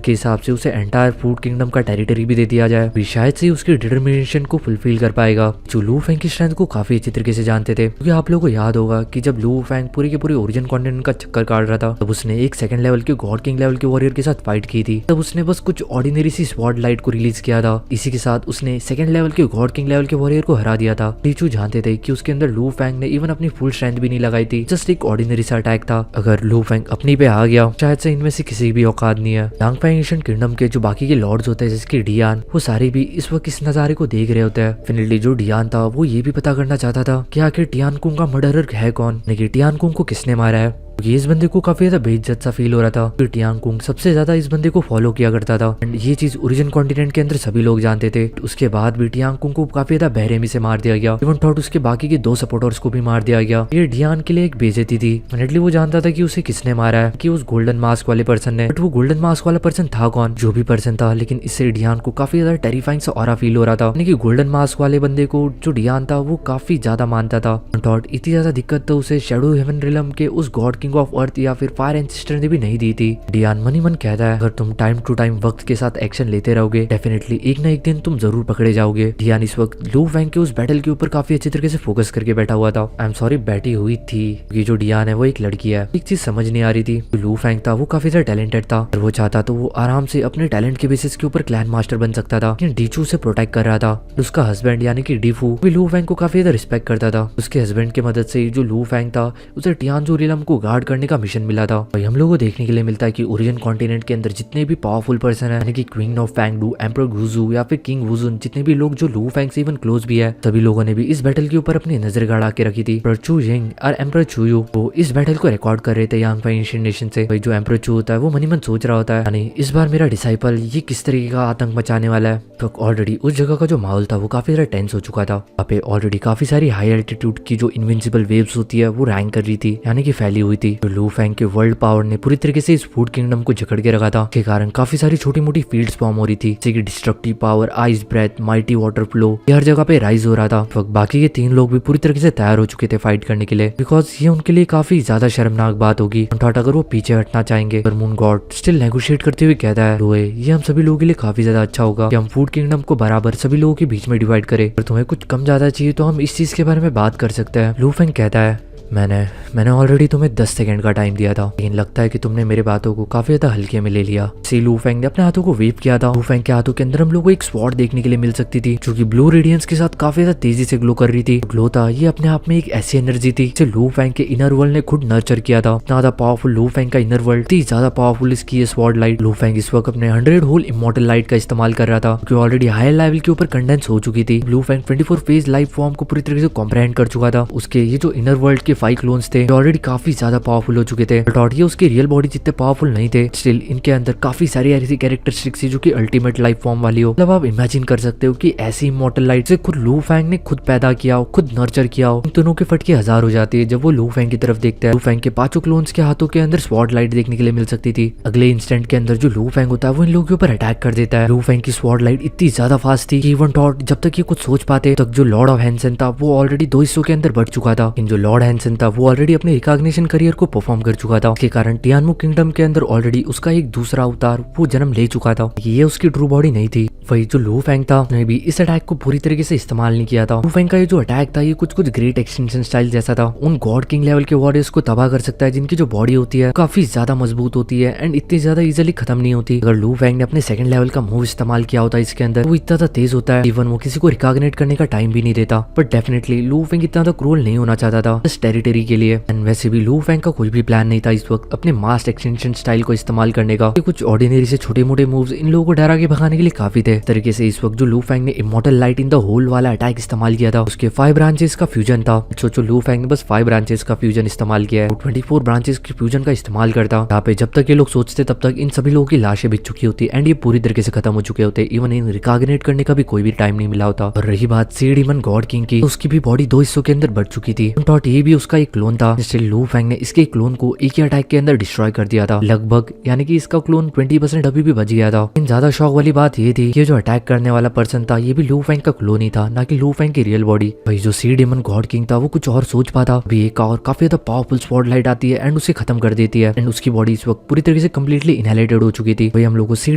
के हिसाब से उसे एंटायर फूड किंगडम का टेरिटरी भी दे दिया जाए, भी शायद से उसकी डिटर्मिनेशन को फुलफिल कर पाएगा। जो लू फैंग की स्ट्रेंथ को काफी अच्छी तरीके से जानते थे, क्योंकि आप लोगों को याद होगा कि जब लू फैंग पूरे के पूरे ओरिजिन कॉन्टिनेंट का चक्कर काट रहा था तब उसने एक सेकंड लेवल के गॉड किंग लेवल के वॉरियर के साथ फाइट की थी। तब उसने बस कुछ ऑर्डिनरी सी स्वॉर्ड लाइट को रिलीज किया था, इसी के साथ उसने सेकंड लेवल के गॉड किंग लेवल के वॉरियर को हरा दिया था। डीचू जानते थे कि उसके अंदर लू फैंग ने इवन अपनी फुल स्ट्रेंथ भी नहीं लगाई थी, जस्ट एक ऑर्डिनरी सा अटैक था। अगर लू फैंग अपनी पे आ गया शायद से इनमें से किसी भी औकात नहीं है। यांग फैंग एशियन किंगडम के जो बाकी के लॉर्ड्स होते हैं जैसे डियान, वो सारे भी इस वक्त इस नजारे को देख रहे होते हैं। फाइनली जो डियान था वो ये भी पता करना चाहता था कि आखिर टियान कुंग का मर्डरर है कौन, लेकिन टियान कुंग को किसने मारा है। ये इस बंदे को काफी ज्यादा बेइज्जत सा फील हो रहा था। फिर टियांग कुंग सबसे ज्यादा इस बंदे को फॉलो किया करता था एंड ये चीज ओरिजिन कॉन्टिनेंट के अंदर सभी लोग जानते थे। उसके बाद भी टियांग कुंग को काफी ज्यादा बेरहमी से मार दिया गया। इवन थॉट उसके बाकी के 2 सपोर्टर्स को भी मार दिया गया। ये डियान के लिए एक बेइज्जती थी। फाइनली वो जानता था कि उसे किसने मारा है, कि उस गोल्डन मास्क वाले पर्सन ने। बट वो गोल्डन मास्क वाला पर्सन था कौन? जो भी पर्सन था, लेकिन इससे डियान को काफी ज्यादा टेरिफाइंग सा ऑरा फील हो रहा था। यानी कि गोल्डन मास्क वाले बंदे को जो डियान था वो काफी ज्यादा मानता था। थॉट इतनी ज्यादा दिक्कत तो उसे शैडो हेवन रिलम के उस गॉड किंग ऑफ अर्थ या फिर फायर एंसेस्टर ने भी नहीं दी थी। डियान मनी मन कहता है अगर तुम टाइम टू टाइम वक्त के साथ एक्शन लेते रहोगे डेफिनेटली एक ना एक दिन तुम जरूर पकड़े जाओगे। डियान इस वक्त लू फैंग के उस बैटल के ऊपर काफी अच्छी तरीके से फोकस करके बैठा हुआ था। आई एम सॉरी बैठी हुई थी, क्योंकि जो डियान है वो एक लड़की है। एक चीज समझ नहीं आ रही थी, लू फैंग था वो काफी ज्यादा टैलेंटेड था और वो चाहता तो वो आराम से अपने टैलेंट के बेसिस के ऊपर क्लैन मास्टर बन सकता था, लेकिन डीचू से प्रोटेक्ट कर रहा था। उसका हस्बैंड यानी कि डीफू भी लू फैंग को काफी ज्यादा रिस्पेक्ट करता था। उसके हस्बैंड की मदद से जो लू फैंग था उसे टियानजू रिलम को गार्ड करने का मिशन मिला था। और हम लोगों को देखने के लिए मिलता है कि ओरिजिन कॉन्टिनेंट के अंदर जितने भी पावरफुल पर्सन है यानी कि क्वीन ऑफ फैंगडू, एम्परर गुजू या फिर किंग वुजुन, जितने भी लोग जो लू फैंग से इवन क्लोज भी है, सभी लोगों ने भी इस बैटल के ऊपर अपनी नजर गाड़ा के रखी थी। पर चू यिंग और एम्परर चूयू वो इस बैटल को रिकॉर्ड कर रहे थे यांग फैंग एशियन नेशन से। भाई जो एम्परर चू होता है वो मनी मन सोच रहा होता है यानी इस बार मेरा डिसाइपल ये किस तरीके का आतंक मचाने वाला है। तो ऑलरेडी उस जगह का जो माहौल था वो काफी ज्यादा टेंस हो चुका था। वहाँ पे ऑलरेडी काफी सारी हाई एल्टीट्यूड की जो इनविंसिबल वेव्स होती है वो रैंक कर रही थी, यानी कि फैली हुई थी। तो लू फैंग के वर्ल्ड पावर ने पूरी तरीके से इस फूड किंगडम को जकड़ के रखा था, के कारण काफी सारी छोटी मोटी फील्ड्स फॉर्म हो रही थी, जैसे कि destructive power, ice breath, mighty water flow, ये हर जगह पे राइज हो रहा था। तो बाकी के 3 लोग भी पूरी तरीके से तैयार हो चुके थे फाइट करने के लिए, बिकॉज ये उनके लिए काफी ज्यादा शर्मनाक बात होगी अगर वो पीछे हटना चाहेंगे। पर मून गॉड स्टिल नेगोशिएट करते हुए कहता है रोए ये हम सभी लोगों के लिए काफी ज्यादा अच्छा होगा कि हम फूड किंगडम को बराबर सभी लोगों के बीच में डिवाइड करें। पर तुम्हें कुछ कम ज्यादा चाहिए तो हम इस चीज के बारे में बात कर सकते हैं। लू फैंग कहता है मैंने ऑलरेडी तुम्हें 10 सेकंड का टाइम दिया था, लेकिन लगता है कि तुमने मेरे बातों को काफी ज्यादा हल्के में ले लिया। सी लू फैंग ने अपने हाथों को वेव किया था। लू फैंग के हाथों के अंदर हम लोग को एक स्वॉर्ड देखने के लिए मिल सकती थी जो कि ब्लू रेडियंस के साथ काफी ज्यादा तेजी से ग्लो कर रही थी। ग्लो था ये अपने आप में एक ऐसी एनर्जी थी जिसे लू फैंग के इनर वर्ल्ड ने खुद नर्चर किया था। इतना ज्यादा पावरफुल लू फैंग का इनर वर्ल्ड, इतनी ज्यादा पावरफुल इसकी ये स्वॉर्ड लाइट। लू फैंग इस वक्त अपने 100 होल इमॉर्टल लाइट का इस्तेमाल कर रहा था जो ऑलरेडी हायर लेवल के ऊपर कंडेंस हो चुकी थी। लू फैंग 24 फेज लाइफ फॉर्म को पूरी तरीके से कॉम्प्रहेंड कर चुका था। उसके ये जो इनर वर्ल्ड के 5 क्लोन्स थे ऑलरेडी काफी ज्यादा पावरफुल हो चुके थे। बट ये उसकी रियल बॉडी जितने पावरफुल नहीं थे, स्टिल इनके अंदर काफी सारी ऐसी कैरेक्टरिस्टिक्स थी जो कि अल्टीमेट लाइफ फॉर्म वाली हो। मतलब आप इमेजिन कर सकते हो कि ऐसी इमॉर्टल लाइट से खुद लू फैंग ने खुद पैदा किया हो, खुद नर्चर किया हो। इन दोनों के फटके 1000 हो जाती है जब वो लू फैंग की तरफ देखते हैं। लू फैंग के 5 क्लोन्स के हाथों के अंदर स्वॉर्ड लाइट देखने के लिए मिल सकती थी। अगले इंस्टेंट के अंदर जो लू फैंग होता है वो इन लोगों के ऊपर अटैक कर देता है। लू फैंग की स्वॉर्ड लाइट इतनी ज्यादा फास्ट थी कि इवन थॉट जब तक ये कुछ सोच पाते तक जो लॉर्ड ऑफ हैंसन था वो ऑलरेडी 2 हिस्सों के अंदर बढ़ चुका था। इन जो लॉर्ड हैंसन था वो ऑलरेडी अपने रिकॉग्निशन करियर को परफॉर्म कर चुका था। इसके कारण टियानमू किंगडम के अंदर ऑलरेडी उसका एक दूसरा अवतार वो जन्म ले चुका था। ये उसकी ट्रू बॉडी नहीं थी। वही जो लू फैंग था उसने भी इस अटैक को पूरी तरीके से इस्तेमाल नहीं किया था। लू फैंग का ये जो अटैक था ये कुछ ग्रेट एक्सटेंशन स्टाइल जैसा था। उन गॉड किंग लेवल के वॉरियर्स को तबाह कर सकता है जिनकी जो बॉडी होती है काफी ज्यादा मजबूत होती है एंड इतनी ज्यादा इजिली खत्म नहीं होती। अगर लू फैंग ने अपने सेकंड लेवल का मूव इस्तेमाल किया होता इसके अंदर वो इतना तेज होता है इवन वो किसी को रिकॉग्नाइट करने का टाइम भी नहीं देता। बट डेफिनेटली लू फैंग इतना क्रूअल नहीं होना चाहता था। बस मिलिट्री के लिए। एंड वैसे भी लू फैंग का कोई भी प्लान नहीं था इस वक्त अपने मास एक्सटेंशन स्टाइल को इस्तेमाल करने का। कुछ ऑर्डिनरी से छोटे मोटे मूव्स इन लोगों को डरा के भगाने के लिए काफी थे। इस तरीके से इस वक्त जो लू फैंग ने immortal light in the hole वाला अटैक इस्तेमाल किया था, उसके 5 ब्रांचेस का फ्यूजन था। सोचो लू फैंग ने बस 5 ब्रांचेस का फ्यूजन इस्तेमाल किया है, 24 ब्रांचेस के फ्यूजन का इस्तेमाल करता। यहाँ पे जब तक ये लोग सोचते तब तक इन सभी लोगों की लाशें बिक चुकी होती एंड ये पूरी तरीके से खत्म हो चुके होते। इवन इन रिकॉग्निट करने का भी कोई भी टाइम नहीं मिला होता। और रही बात सी डीमन गॉड किंग की, तो उसकी भी बॉडी 2 हिस्सों के अंदर बढ़ चुकी थी। थॉट ये भी उसका एक क्लोन था, जिससे लू फैंग ने इसके क्लोन को एक ही अटैक के अंदर डिस्ट्रॉय कर दिया था लगभग, यानी कि इसका क्लोन 20% अभी भी बच गया था। लेकिन ज्यादा शौक वाली बात ये थी कि जो अटैक करने वाला पर्सन था ये भी लू फैंग का क्लोन ही था, ना कि लू फैंग की रियल बॉडी। भाई जो सी डीमन गॉड किंग था वो कुछ और सोच पाता, अभी एक और काफी ज्यादा पावरफुल स्पॉटलाइट आती है एंड उसे खत्म कर देती है एंड उसकी बॉडी इस वक्त पूरी तरीके से कम्प्लीटली इनहेलेटेड हो चुकी थी। भाई हम लोग को सी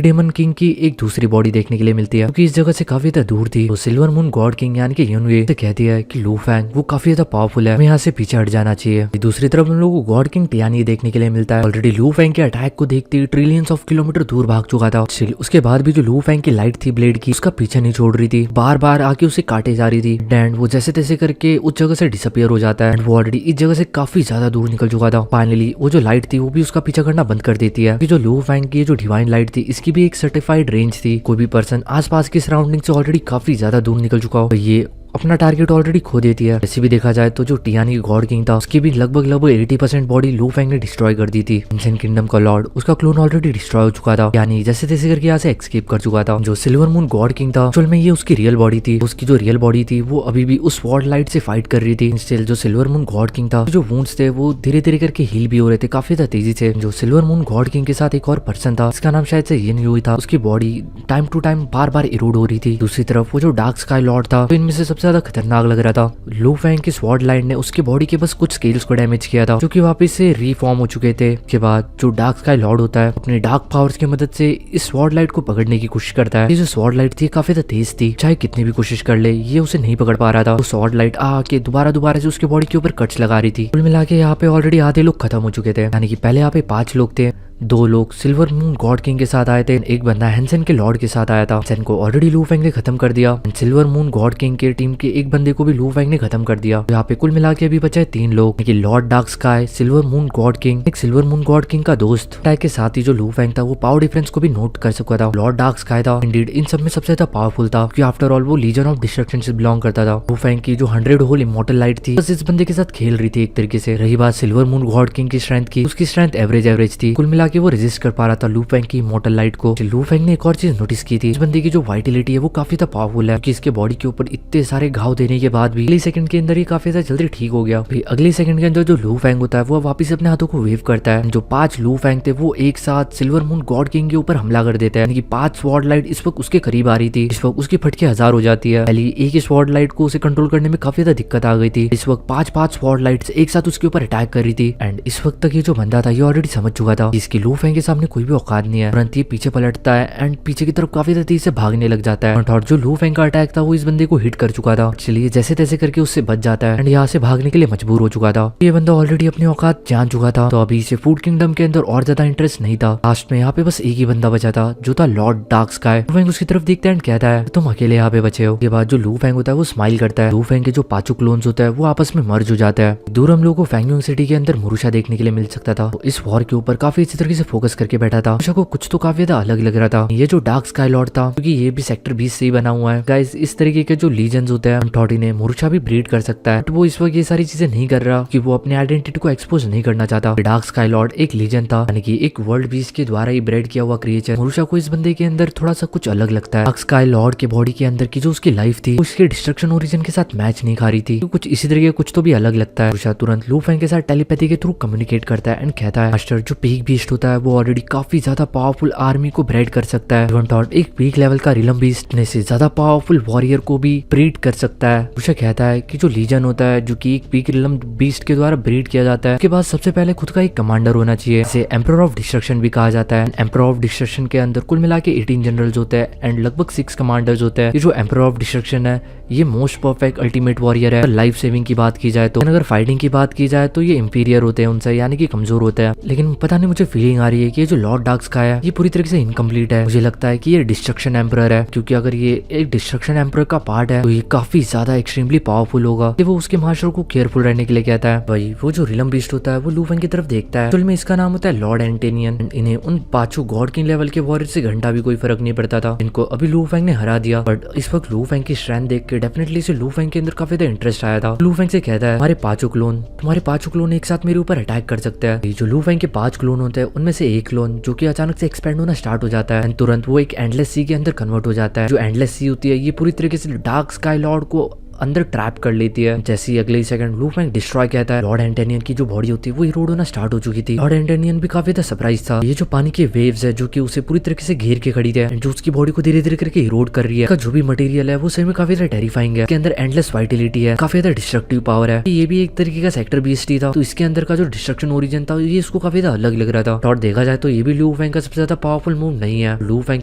डीमन किंग की एक दूसरी बॉडी देखने के लिए मिलती है, क्योंकि इस जगह से काफी ज्यादा दूर थी। तो सिल्वर मून गॉड किंग यानी कि युनवे से कहती है कि लू फैंग वो काफी ज्यादा पावरफुल है, हमें यहाँ से पीछे हट जाना चाहिए। दूसरी तरफ हम लोग को गॉड किंग टियानी देखने के लिए मिलता है। ऑलरेडी लू फैंग के अटैक को देखते ही ट्रिलियंस ऑफ किलोमीटर दूर भाग चुका था। उसके बाद भी जो लू फैंग की लाइट थी ब्लेड की, उसका पीछे नहीं छोड़ रही थी, बार बार आके उसे काटे जा रही थी। एंड वो जैसे तैसे करके उस जगह से डिसअपियर हो जाता है एंड वो ऑलरेडी इस जगह से काफी ज्यादा दूर निकल चुका था। फाइनली वो जो लाइट थी वो भी उसका पीछा करना बंद कर देती है। जो लू फैंग की जो डिवाइन लाइट थी इसकी भी एक सर्टिफाइड रेंज थी, कोई भी पर्सन आसपास की सराउंडिंग से ऑलरेडी काफी ज्यादा दूर निकल चुका हो, ये अपना टारगेट ऑलरेडी खो देती है। ऐसे भी देखा जाए तो जो टियानी गॉड किंग था उसकी भी लगभग 80% बॉडी लू फैंग ने डिस्ट्रॉय कर दी थी। एंशिएंट किंगडम का लॉर्ड, उसका क्लोन ऑलरेडी डिस्ट्रॉय हो चुका था, यानी जैसे तैसे करके यहाँ से एस्केप कर चुका था। जो सिल्वर मून गॉड किंग था एक्चुअल में ये उसकी रियल बॉडी थी, उसकी जो रियल बॉडी थी वो अभी भी उस स्वॉर्ड लाइट से फाइट कर रही थी। स्टिल जो सिल्वर मून गॉड किंग था, जो वुंड्स थे वो धीरे धीरे करके हील भी हो रहे थे काफी ज्यादा तेजी से। जो सिल्वर मून गॉड किंग के साथ एक और पर्सन था, इसका नाम शायद से येन यूई था, उसकी बॉडी टाइम टू टाइम बार बार इरोड हो रही थी। दूसरी तरफ वो जो डार्क स्काई लॉर्ड था, तो इनमें से सबसे ज्यादा खतरनाक लग रहा था। लू फैंग की स्वॉर्ड लाइट ने उसकी बॉडी के बस कुछ स्केल्स को डैमेज किया था, जो कि वापस से रीफॉर्म हो चुके थे। के बाद जो डार्क स्काई लॉर्ड होता है अपने डार्क पावर्स की मदद से इस स्वॉर्ड लाइट को पकड़ने की कोशिश करता है। ये जो स्वॉर्ड लाइट थी काफी ज्यादा तेज थी, चाहे कितनी भी कोशिश कर ले ये उसे नहीं पकड़ पा रहा था। वो स्वॉर्ड लाइट आके दोबारा से उसके बॉडी के ऊपर कट्स लगा रही थी। कुल मिला के यहाँ पे ऑलरेडी आधे लोग खत्म हो चुके थे, यानी कि पहले यहाँ पे 5 लोग थे। 2 लोग सिल्वर मून गॉड किंग के साथ आए थे, एक बंदा हैंसन के लॉर्ड के साथ आया था। हैंसन को ऑलरेडी लू फैंग ने खत्म कर दिया। सिल्वर मून गॉड किंग के टीम के एक बंदे को भी लू फैंग ने खत्म कर दिया। यहाँ पे कुल मिला के अभी बचा है 3 लोग, Lord dark sky, silver moon god king, एक सिल्वर मून गॉड किंग का दोस्त। अटैक के साथ ही जो लू फैंग था वो पावर डिफरेंस को भी नोट कर सका था। लॉर्ड डार्क स्काई था इंडीड इन सब में सबसे ज्यादा पावरफुल था, क्योंकि आफ्टर ऑल वो लीजन ऑफ डिस्ट्रक्शन से बिलोंग करता था। लू फैंग की जो 100 होल इमॉर्टल लाइट थी बस इस बंदे के साथ खेल रही थी एक तरीके से। रही बात सिल्वर मून गॉड किंग की स्ट्रेंथ की, उसकी स्ट्रेंथ एवरेज थी। कुल मिला के वो रेजिस्ट कर पा रहा था लू फैंग की इमॉर्टल लाइट को। लू फैंग ने एक और चीज नोटिस की थी, इस बंदे की जो वाइटिलिटी है वो काफी ज्यादा पावरफुल है, कि इसके बॉडी के ऊपर इतने सारे घाव देने के बाद भी अगले सेकंड के अंदर ही काफी ज्यादा जल्दी ठीक हो गया। फिर अगले सेकंड के अंदर जो लू फैंग होता है वो वापस अपने हाथों को वेव करता है। जो 5 लू फैंग थे वो एक साथ सिल्वर मून गॉड किंग के ऊपर हमला कर देता है, यानी कि 5 स्वॉर्ड लाइट इस वक्त उसके करीब आ रही थी। इस वक्त उसकी फटके 1000 हो जाती है। पहले एक ही स्वॉर्ड लाइट को उसे कंट्रोल करने में काफी ज्यादा दिक्कत आ गई थी, इस वक्त 5 स्वॉर्ड लाइट्स एक साथ उसके ऊपर अटैक कर रही थी। एंड इस वक्त तक ये जो बंदा था ये ऑलरेडी समझ चुका था इसकी लू फैंग के सामने कोई भी औकात नहीं है। तुरंत ये पीछे पलटता है एंड पीछे की तरफ काफी तेजी से भागने लग जाता है। और जो लू फैंग का अटैक था वो इस बंदे को हिट कर चुका था, चलिए जैसे तैसे करके उससे बच जाता है एंड यहाँ से भागने के लिए मजबूर हो चुका था। ये बंदा ऑलरेडी अपनी औकात जान चुका था, तो अभी इसे फूड किंगडम के अंदर और ज्यादा इंटरेस्ट नहीं था। लास्ट में यहाँ पे बस एक ही बंदा बचा था, जो था लॉर्ड डार्क स्काई। लू फैंग उसकी तरफ देखता है एंड कहता है तुम अकेले यहाँ पे बचे हो। के बाद जो लू फैंग होता है वो स्माइल करता है। लू फैंग के जो 5 क्लोन्स होता है वो आपस में मर्ज हो जाता है। दूर हम लोगों को फैंगयोंग सिटी के अंदर मुरुशा देखने के लिए मिल सकता था, इस वॉर के ऊपर काफी अच्छी तरीके से फोकस करके बैठा था। मुरुशा को कुछ तो काफी ज्यादा अलग लग रहा था। ये जो डार्क स्काई लॉर्ड था, क्योंकि ये भी सेक्टर 20 से ही बना हुआ है गाइस, इस तरीके के जो लीजेंड्स होते हैं अनथॉटी ने मुरुशा भी ब्रीड कर सकता है, बट वो इस वक्त ये सारी चीजें नहीं कर रहा कि वो अपने आइडेंटिटी को एक्सपोज नहीं करना चाहता। डार्क स्काई लॉर्ड एक लीजेंड था, यानी कि एक वर्ल्ड बीस्ट के द्वारा ही ब्रेड किया हुआ क्रिएचर। मुरुशा को इस बंदे के अंदर थोड़ा सा कुछ अलग लगता है। डार्क स्काई लॉर्ड के बॉडी के अंदर की जो उसकी लाइफ थी उसके डिस्ट्रक्शन ओरिजिन के साथ मैच नहीं खा रही थी, तो कुछ इसी तरीके कुछ तो भी अलग लगता है। मुरुशा तुरंत लू फैंग के साथ टेलीपैथी के थ्रू कम्युनिकेट करता है एंड कहता है मास्टर जो पीक बीस्ट होता है वो ऑलरेडी काफी ज्यादा पावरफुल आर्मी को ब्रेड कर सकता है। एक पीक लेवल का रिलम बीस्ट ने से ज्यादा पावरफुल वॉरियर को भी ब्रीड कर सकता है। मुरुशा कहता है कि जो लीजन होता है जो कि एक पीक रिलम बीस्ट के द्वारा ब्रीड किया जाता है, उसके बाद सबसे पहले खुद का एक कमांडर होना चाहिए, इसे एम्परर ऑफ डिस्ट्रक्शन भी कहा जाता है। एम्परर ऑफ डिस्ट्रक्शन के अंदर कुल मिला के 18 जनरल्स होते हैं एंड लगभग 6 कमांडर्स होते हैं। ये जो एम्परर ऑफ डिस्ट्रक्शन है ये मोस्ट परफेक्ट अल्टीमेट वॉरियर है। लाइफ सेविंग की बात की जाए तो, अगर फाइटिंग की बात की जाए तो ये इंफीरियर होते हैं उनसे, यानी कि कमजोर होते हैं। लेकिन पता नहीं मुझे फील फीलिंग आ रही है कि ये जो लॉर्ड डार्क स्काई है ये पूरी तरीके से इनकम्प्लीट है। मुझे लगता है कि ये डिस्ट्रक्शन एम्परर है, क्योंकि अगर ये एक डिस्ट्रक्शन एम्परर का पार्ट है तो ये काफी ज्यादा एक्सट्रीमली पावरफुल होगा। वो उसके मास्टर को केयरफुल रहने के लिए कहता है। भाई वो जो रिलम बीस्ट होता है वो लू फैंग की तरफ देखता है। में इसका नाम होता है लॉर्ड एंटेनियन। इन्हें उन 5 गॉड किंग लेवल के वॉरियर से घंटा भी कोई फर्क नहीं पड़ता था। इनको अभी लू फैंग ने हरा दिया, बट इस वक्त लू फैंग की स्ट्रेंथ देख के डेफिनेटली इसे लू फैंग के अंदर काफी ज्यादा इंटरेस्ट आया था। लू फैंग से कहता है तुम्हारे 5 क्लोन एक साथ मेरे ऊपर अटैक कर सकते हैं। जो लू फैंग के 5 क्लोन होते हैं उनमें से एक क्लोन जो कि अचानक से एक्सपेंड होना स्टार्ट हो जाता है, तुरंत वो एक एंडलेस सी के अंदर कन्वर्ट हो जाता है। जो एंडलेस सी होती है ये पूरी तरीके से डार्क स्काई लॉर्ड को अंदर ट्रैप कर लेती है। जैसे ही अगले सेकंड लू फैंग डिस्ट्रॉय कहता है, लॉर्ड एंटेनियन की जो बॉडी होती है वो इरोड होना स्टार्ट हो चुकी थी। लॉर्ड एंटेनियन भी काफी ज्यादा सरप्राइज था। ये जो पानी के वेव्स है जो कि उसे पूरी तरीके से घेर के खड़ी है, जो उसकी बॉडी को धीरे धीरे करके इरोड कर रही है। जो भी मटेरियल है वो सही में काफी ज्यादा टेरिफाइंग है। इसके अंदर एंडलेस वाइटिलिटी है, काफी ज्यादा डिस्ट्रक्टिव पावर है। ये भी एक तरीके का सेक्टर बीस्ट ही था, तो इसके अंदर का जो डिस्ट्रक्शन ओरिजिन था ये इसको काफी ज्यादा अलग लग रहा था। और देखा जाए तो ये भी लू फैंग का सबसे ज्यादा पावरफुल मूव नहीं है। लू फैंग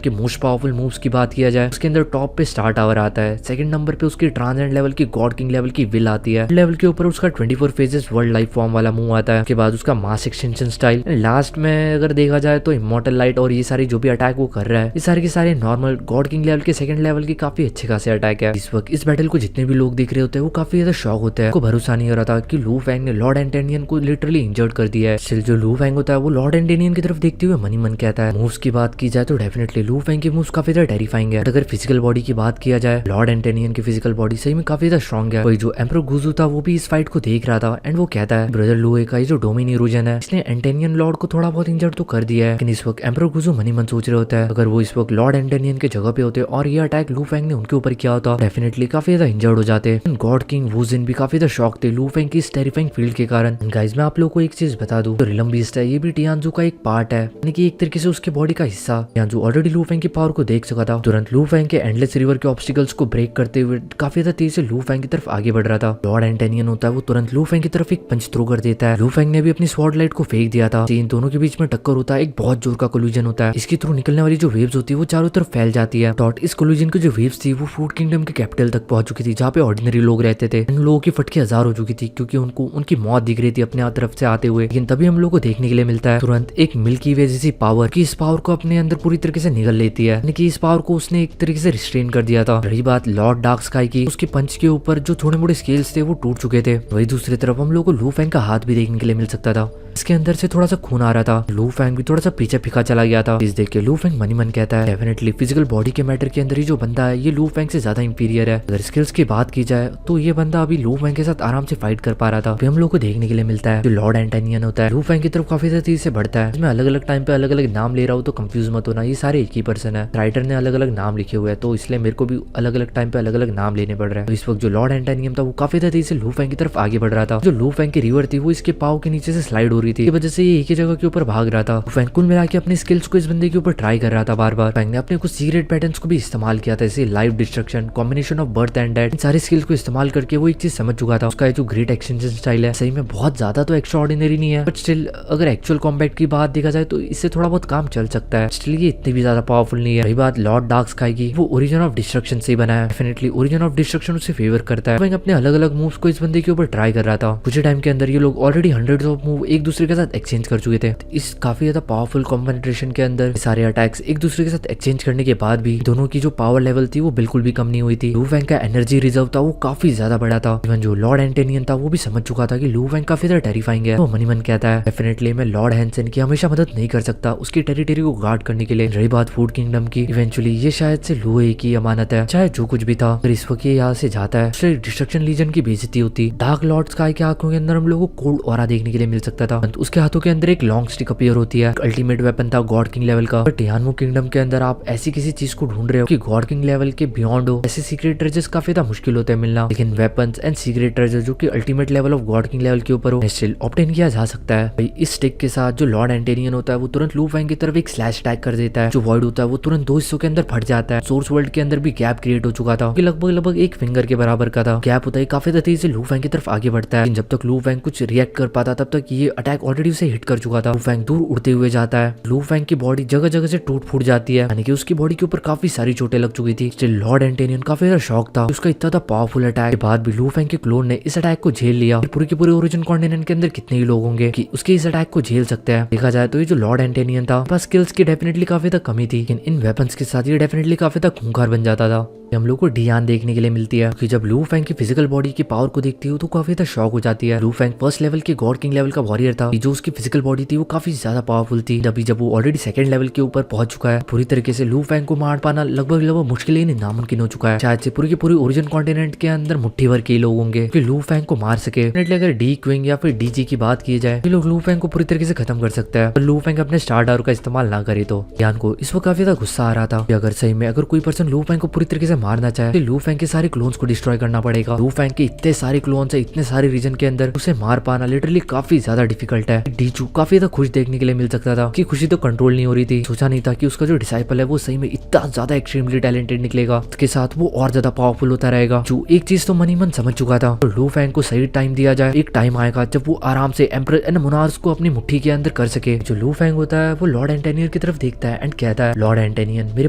के मोस्ट पावरफुल मूव्स की बात किया जाए उसके अंदर टॉप पे स्टार टावर आता है, सेकंड नंबर पे उसकी ट्रांसेंड लेवल की गॉड किंग की विल आती है, लेवल के ऊपर उसका 24 फेजेस वर्ल्ड लाइफ फॉर्म वाला मूव आता है, उसके बाद उसका मास एक्सटेंशन स्टाइल, लास्ट में अगर देखा जाए तो इमॉर्टल लाइट और ये सारी जो भी अटैक वो कर रहा है ये सारे के सारे नॉर्मल गॉड किंग लेवल के सेकंड लेवल की काफी अच्छे खासे अटैक है। इस वक्त इस बैटल को जितने भी लोग देख रहे होते हैं वो काफी ज्यादा शॉक होते हैं। भरोसा नहीं हो रहा था कि लू फैंग ने लॉर्ड एंटेनियन को लिटरली इंजर्ड कर दिया है। स्टिल जो लू फैंग होता है वो लॉर्ड एंटेनियन की तरफ देखते हुए मनी मन कहता है। मूव्स की बात की जाए तो डेफिनेटली लू फैंग के मूव्स काफी ज्यादा टेरिफाइंग है। अगर फिजिकल बॉडी की बात किया जाए लॉर्ड एंटेनियन की फिजिकल बॉडी सही में काफी ज्यादा स्ट्रॉन्ग है। वही जो एम्परर गुजू था वो भी इस फाइट को देख रहा था एंड वो कहता है ब्रदर लुए का ये जो डोमिन इरोजन है इसने एंटेनियन लॉर्ड को थोड़ा बहुत इंजर्ड तो कर दिया है, लेकिन इस वक्त एम्परर गुजू मनी मन सोच रहे होता है अगर वो इस वक्त लॉर्ड एंटेनियन के जगह पे होते और ये अटैक लू फैंग ने उनके ऊपर किया होता डेफिनेटली काफी ज्यादा इंजर्ड हो जाते। गॉड किंग वुजिन भी काफी ज्यादा शॉक थे लू फैंग की इस टेरिफाइंग फील्ड के कारण। गाइस मैं आप लोगों को एक चीज बता दूं, तो रिलम बीस्ट है ये भी टियानजू का एक पार्ट है, यानी कि एक तरीके से उसके बॉडी का हिस्सा। टियानजू ऑलरेडी लू फैंग की पावर को देख चुका था, तुरंत लू फैंग के एंडलेस रिवर के ऑब्स्टिकल्स को ब्रेक करते हुए काफी ज्यादा तेज से लू फैंग की तरफ आगे बढ़ रहा था। लॉर्ड एंटेनियन होता है वो तुरंत लू फैंग की तरफ एक पंच थ्रो कर देता है। लू फैंग ने भी अपनी स्वॉर्ड लाइट को फेंक दिया था। इन दोनों के बीच में टक्कर होता है, एक बहुत जोर का कोलिजन होता है। इसके थ्रू निकलने वाली जो वेव्स होती है वो चारों तरफ फैल जाती है। डॉट इस कोलिजन की जो वेव्स थी वो फूड किंगडम के कैपिटल तक पहुंच चुकी थी, जहाँ पे ऑर्डिनरी लोग रहते थे। इन लोगों की फटकी 1000 हो चुकी थी क्योंकि उनको उनकी मौत दिख रही थी अपने तरफ से आते हुए। लेकिन तभी हम लोग को देखने के लिए मिलता है तुरंत एक मिल्की वे जैसी पावर की इस पावर को अपने अंदर पूरी तरीके से निगल लेती है, यानी कि इस पावर को उसने एक तरीके से रिस्ट्रेन कर दिया था। रही बात लॉर्ड डार्क स्काई की, उसके पंच के ऊपर जो थोड़े मोटे स्केल्स थे वो टूट चुके थे। वही दूसरी तरफ हम लोग को लू फैंग का हाथ भी देखने के लिए मिल सकता था, इसके अंदर से थोड़ा सा खून आ रहा था। लू फैंग भी थोड़ा सा पीछे फिका चला गया था। इस देख के लू फैंग मनी मन कहता है डेफिनेटली फिजिकल बॉडी के मैटर के अंदर ही जो बंदा है ये लू फैंग से ज्यादा इंपीरियर है। अगर स्किल्स की बात की जाए तो ये बंदा अभी लू फैंग के साथ आराम से फाइट कर पा रहा था। फिर हम लोग को देखने के लिए मिलता है जो लॉर्ड एंटेनियन होता है लू फैंग की तरफ काफी ज्यादा तेजी से बढ़ता है। इसमें अलग अलग टाइम पे अलग अलग नाम ले रहा हूँ तो कंफ्यूज मत होना, ये सारे एक ही पर्सन है। राइटर ने अलग अलग नाम लिखे हुए हैं तो इसलिए मेरे को भी अलग अलग टाइम पे अलग अलग नाम लेने पड़ रहे हैं। तो इस वक्त जो लॉर्ड एंटेनियन था वो काफी ज्यादा तेजी से लू फैंग की तरफ आगे बढ़ रहा था। जो लू फैंग की रिवर थी वो इसके पाव के नीचे से स्लाइड हो रही थी, वजह से ये एक ही जगह के ऊपर भाग रहा था। फैंग कुल मिला के अपनी स्किल्स को इस बंदे के ऊपर ट्राई कर रहा था बार बार। फैंग ने अपने कुछ सीक्रेट पैटर्न्स को भी इस्तेमाल किया था, जैसे life destruction, combination of birth and death. इन सारी स्किल्स को इस्तेमाल करके वो एक चीज समझ चुका था, उसका जो ग्रेट एक्सटेंशन स्टाइल है सही में बहुत ज्यादा तो एक्स्ट्रा ऑर्डिनरी नहीं है, बट स्टिल अगर एक्चुअल कॉम्बैट की बात देखा जाए तो इससे थोड़ा बहुत काम चल सकता है। स्टिल ये इतनी भी ज्यादा पावरफुल नहीं है। रही बात लॉर्ड डार्क स्काई की, वो ओरिजिन ऑफ डिस्ट्रक्शन से बना है। डेफिनेटली ओरिजिन ऑफ डिस्ट्रक्शन उसे फेवर करता है। फैंग अपने अलग अलग मूव्स को इस बंदे के ऊपर ट्राई कर रहा था। कुछ टाइम के अंदर ये लोग ऑलरेडी हंड्रेड्स ऑफ मूव एक दूसरे के साथ एक्सचेंज कर चुके थे। इस काफी ज्यादा पावरफुल कॉम्बिनेशन के अंदर सारे अटैक्स एक दूसरे के साथ एक्सचेंज करने के बाद भी दोनों की जो पावर लेवल थी वो बिल्कुल भी कम नहीं हुई थी। लू फैंग का एनर्जी रिजर्व था वो काफी ज्यादा बड़ा था। इवन जो लॉर्ड एंटेनियन था वो भी समझ चुका था कि लू फैंग काफी ज्यादा टेरिफाइंग है। तो मनी मन कहता है डेफिनेटली मैं लॉर्ड हैंसन की हमेशा मदद नहीं कर सकता उसकी टेरिटरी को गार्ड करने के लिए। रही बात फूड किंगडम की, इवेंचुअली ये शायद से लुए की अमानत है, चाहे जो कुछ भी था। अगर इस वक्त ये यहाँ से जाता है उससे डिस्ट्रक्शन लीजन की बेइज्जती होती। डार्क लॉर्ड स्काई के आंखों के अंदर हम लोगों को कोल्ड ऑरा देखने के लिए मिल सकता था। उसके हाथों के अंदर एक लॉन्ग स्टिक अपीयर होती है, अल्टीमेट वेपन था गॉड किंग लेवल का। बट यानमू किंगडम के अंदर आप ऐसी किसी चीज को ढूंढ रहे हो कि गॉड किंग लेवल के बियॉन्ड हो, ऐसे सीक्रेट ट्रेजर्स काफी ज्यादा मुश्किल होते हैं मिलना। लेकिन वेपन्स एंड सीक्रेट ट्रेजर जो कि ultimate level of God king level के ऊपर हो स्टिल ऑब्टेन किया जा सकता है। भाई इस स्टिक के साथ जो लॉर्ड एंटेनियन होता है वो तुरंत लू फैंग की तरफ एक स्लैश अटैक कर देता है। जो वॉइड होता है वो तुरंत 2 हिस्सों के अंदर फट जाता है। सोर्स वर्ल्ड के अंदर भी गैप क्रिएट हो चुका था, लगभग एक फिंगर फिंगर के बराबर का था। गैप होता है काफी तेजी से लू फैंग की तरफ आगे बढ़ता है। जब तक लू फैंग कुछ रिएक्ट कर पाता तब तक ये अटैक ऑलरेडी उसे हिट कर चुका था। लू फैंग दूर उड़ते हुए जाता है। लू फैंग की बॉडी जगह जगह से टूट फूट जाती है, यानी कि उसकी बॉडी के ऊपर काफी सारी चोटें लग चुकी थी। स्टिल लॉर्ड एंटेनियन काफी ज्यादा शॉक था। उसका इतना था पावरफुल अटैक के बाद भी लू फैंग के क्लोन ने इस अटैक को झेल लिया। पूरे के पूरे ओरिजिन कॉन्टिनेंट के अंदर कितने ही लोग होंगे कि उसके इस अटैक को झेल सकते हैं। देखा जाए तो ये जो लॉर्ड एंटेनियन था बस स्किल्स की डेफिनेटली काफी तक कमी थी, लेकिन इन वेपन्स के साथ ये डेफिनेटली काफी तक खूंखार बन जाता था। हम लोग को डियान देखने के लिए मिलती है कि जब लू फैंग की फिजिकल बॉडी की पावर को देखती हो तो काफी ज्यादा शॉक हो जाती है। लू फैंग फर्स्ट लेवल के गॉड किंग लेवल का वॉरियर था। जो उसकी फिजिकल बॉडी थी वो काफी ज्यादा पावरफुल थी। जब वो ऑलरेडी सेकंड लेवल के ऊपर पहुंच चुका है, पूरी तरीके से लू फैंग को मार पाना लगभग मुश्किल ही नामुमकिन हो चुका है। शायद से पूरी की पूरी ओरिजिन कॉन्टिनेंट के अंदर मुट्ठी भर के लोग होंगे कि लू फैंग को मार सके। अगर डी क्विंग या फिर डीजी की बात की जाए तो लोग लू फैंग को पूरी तरीके से खत्म कर सकते हैं। लू फैंग अपने स्टार टावर का इस्तेमाल ना करे तो यान को इस वक्त काफी ज्यादा गुस्सा आ रहा था कि अगर सही में अगर कोई पर्सन लू फैंग को पूरी तरीके से मारना चाहे तो लू फैंग के सारे क्लोन्स को डिस्ट्रॉय करना पड़ेगा। लू फैंग के इतने सारे क्लोन्स है इतने सारे रीजन के अंदर, उसे मार पाना लिटरली काफी ज्यादा डिफिकल्ट है। डीचू काफी ज्यादा खुश देखने के लिए मिल सकता था कि खुशी तो कंट्रोल नहीं हो रही थी। सोचा नहीं था कि उसका जो डिसाइपल है वो सही में इतना ज्यादा एक्सट्रीमली टैलेंटेड निकलेगा। उसके साथ वो और ज्यादा पावरफुल होता रहेगा। जो एक चीज तो मन समझ चुका था, तो लू फैंग को सही टाइम दिया जाए, एक टाइम आएगा जब वो आराम से एम्परर एंड मोनार्क्स को अपनी मुट्ठी के अंदर कर सके। जो लू फैंग होता है वो लॉर्ड एंटेनियन की तरफ देखता है एंड कहता है, लॉर्ड एंटेनियन मेरे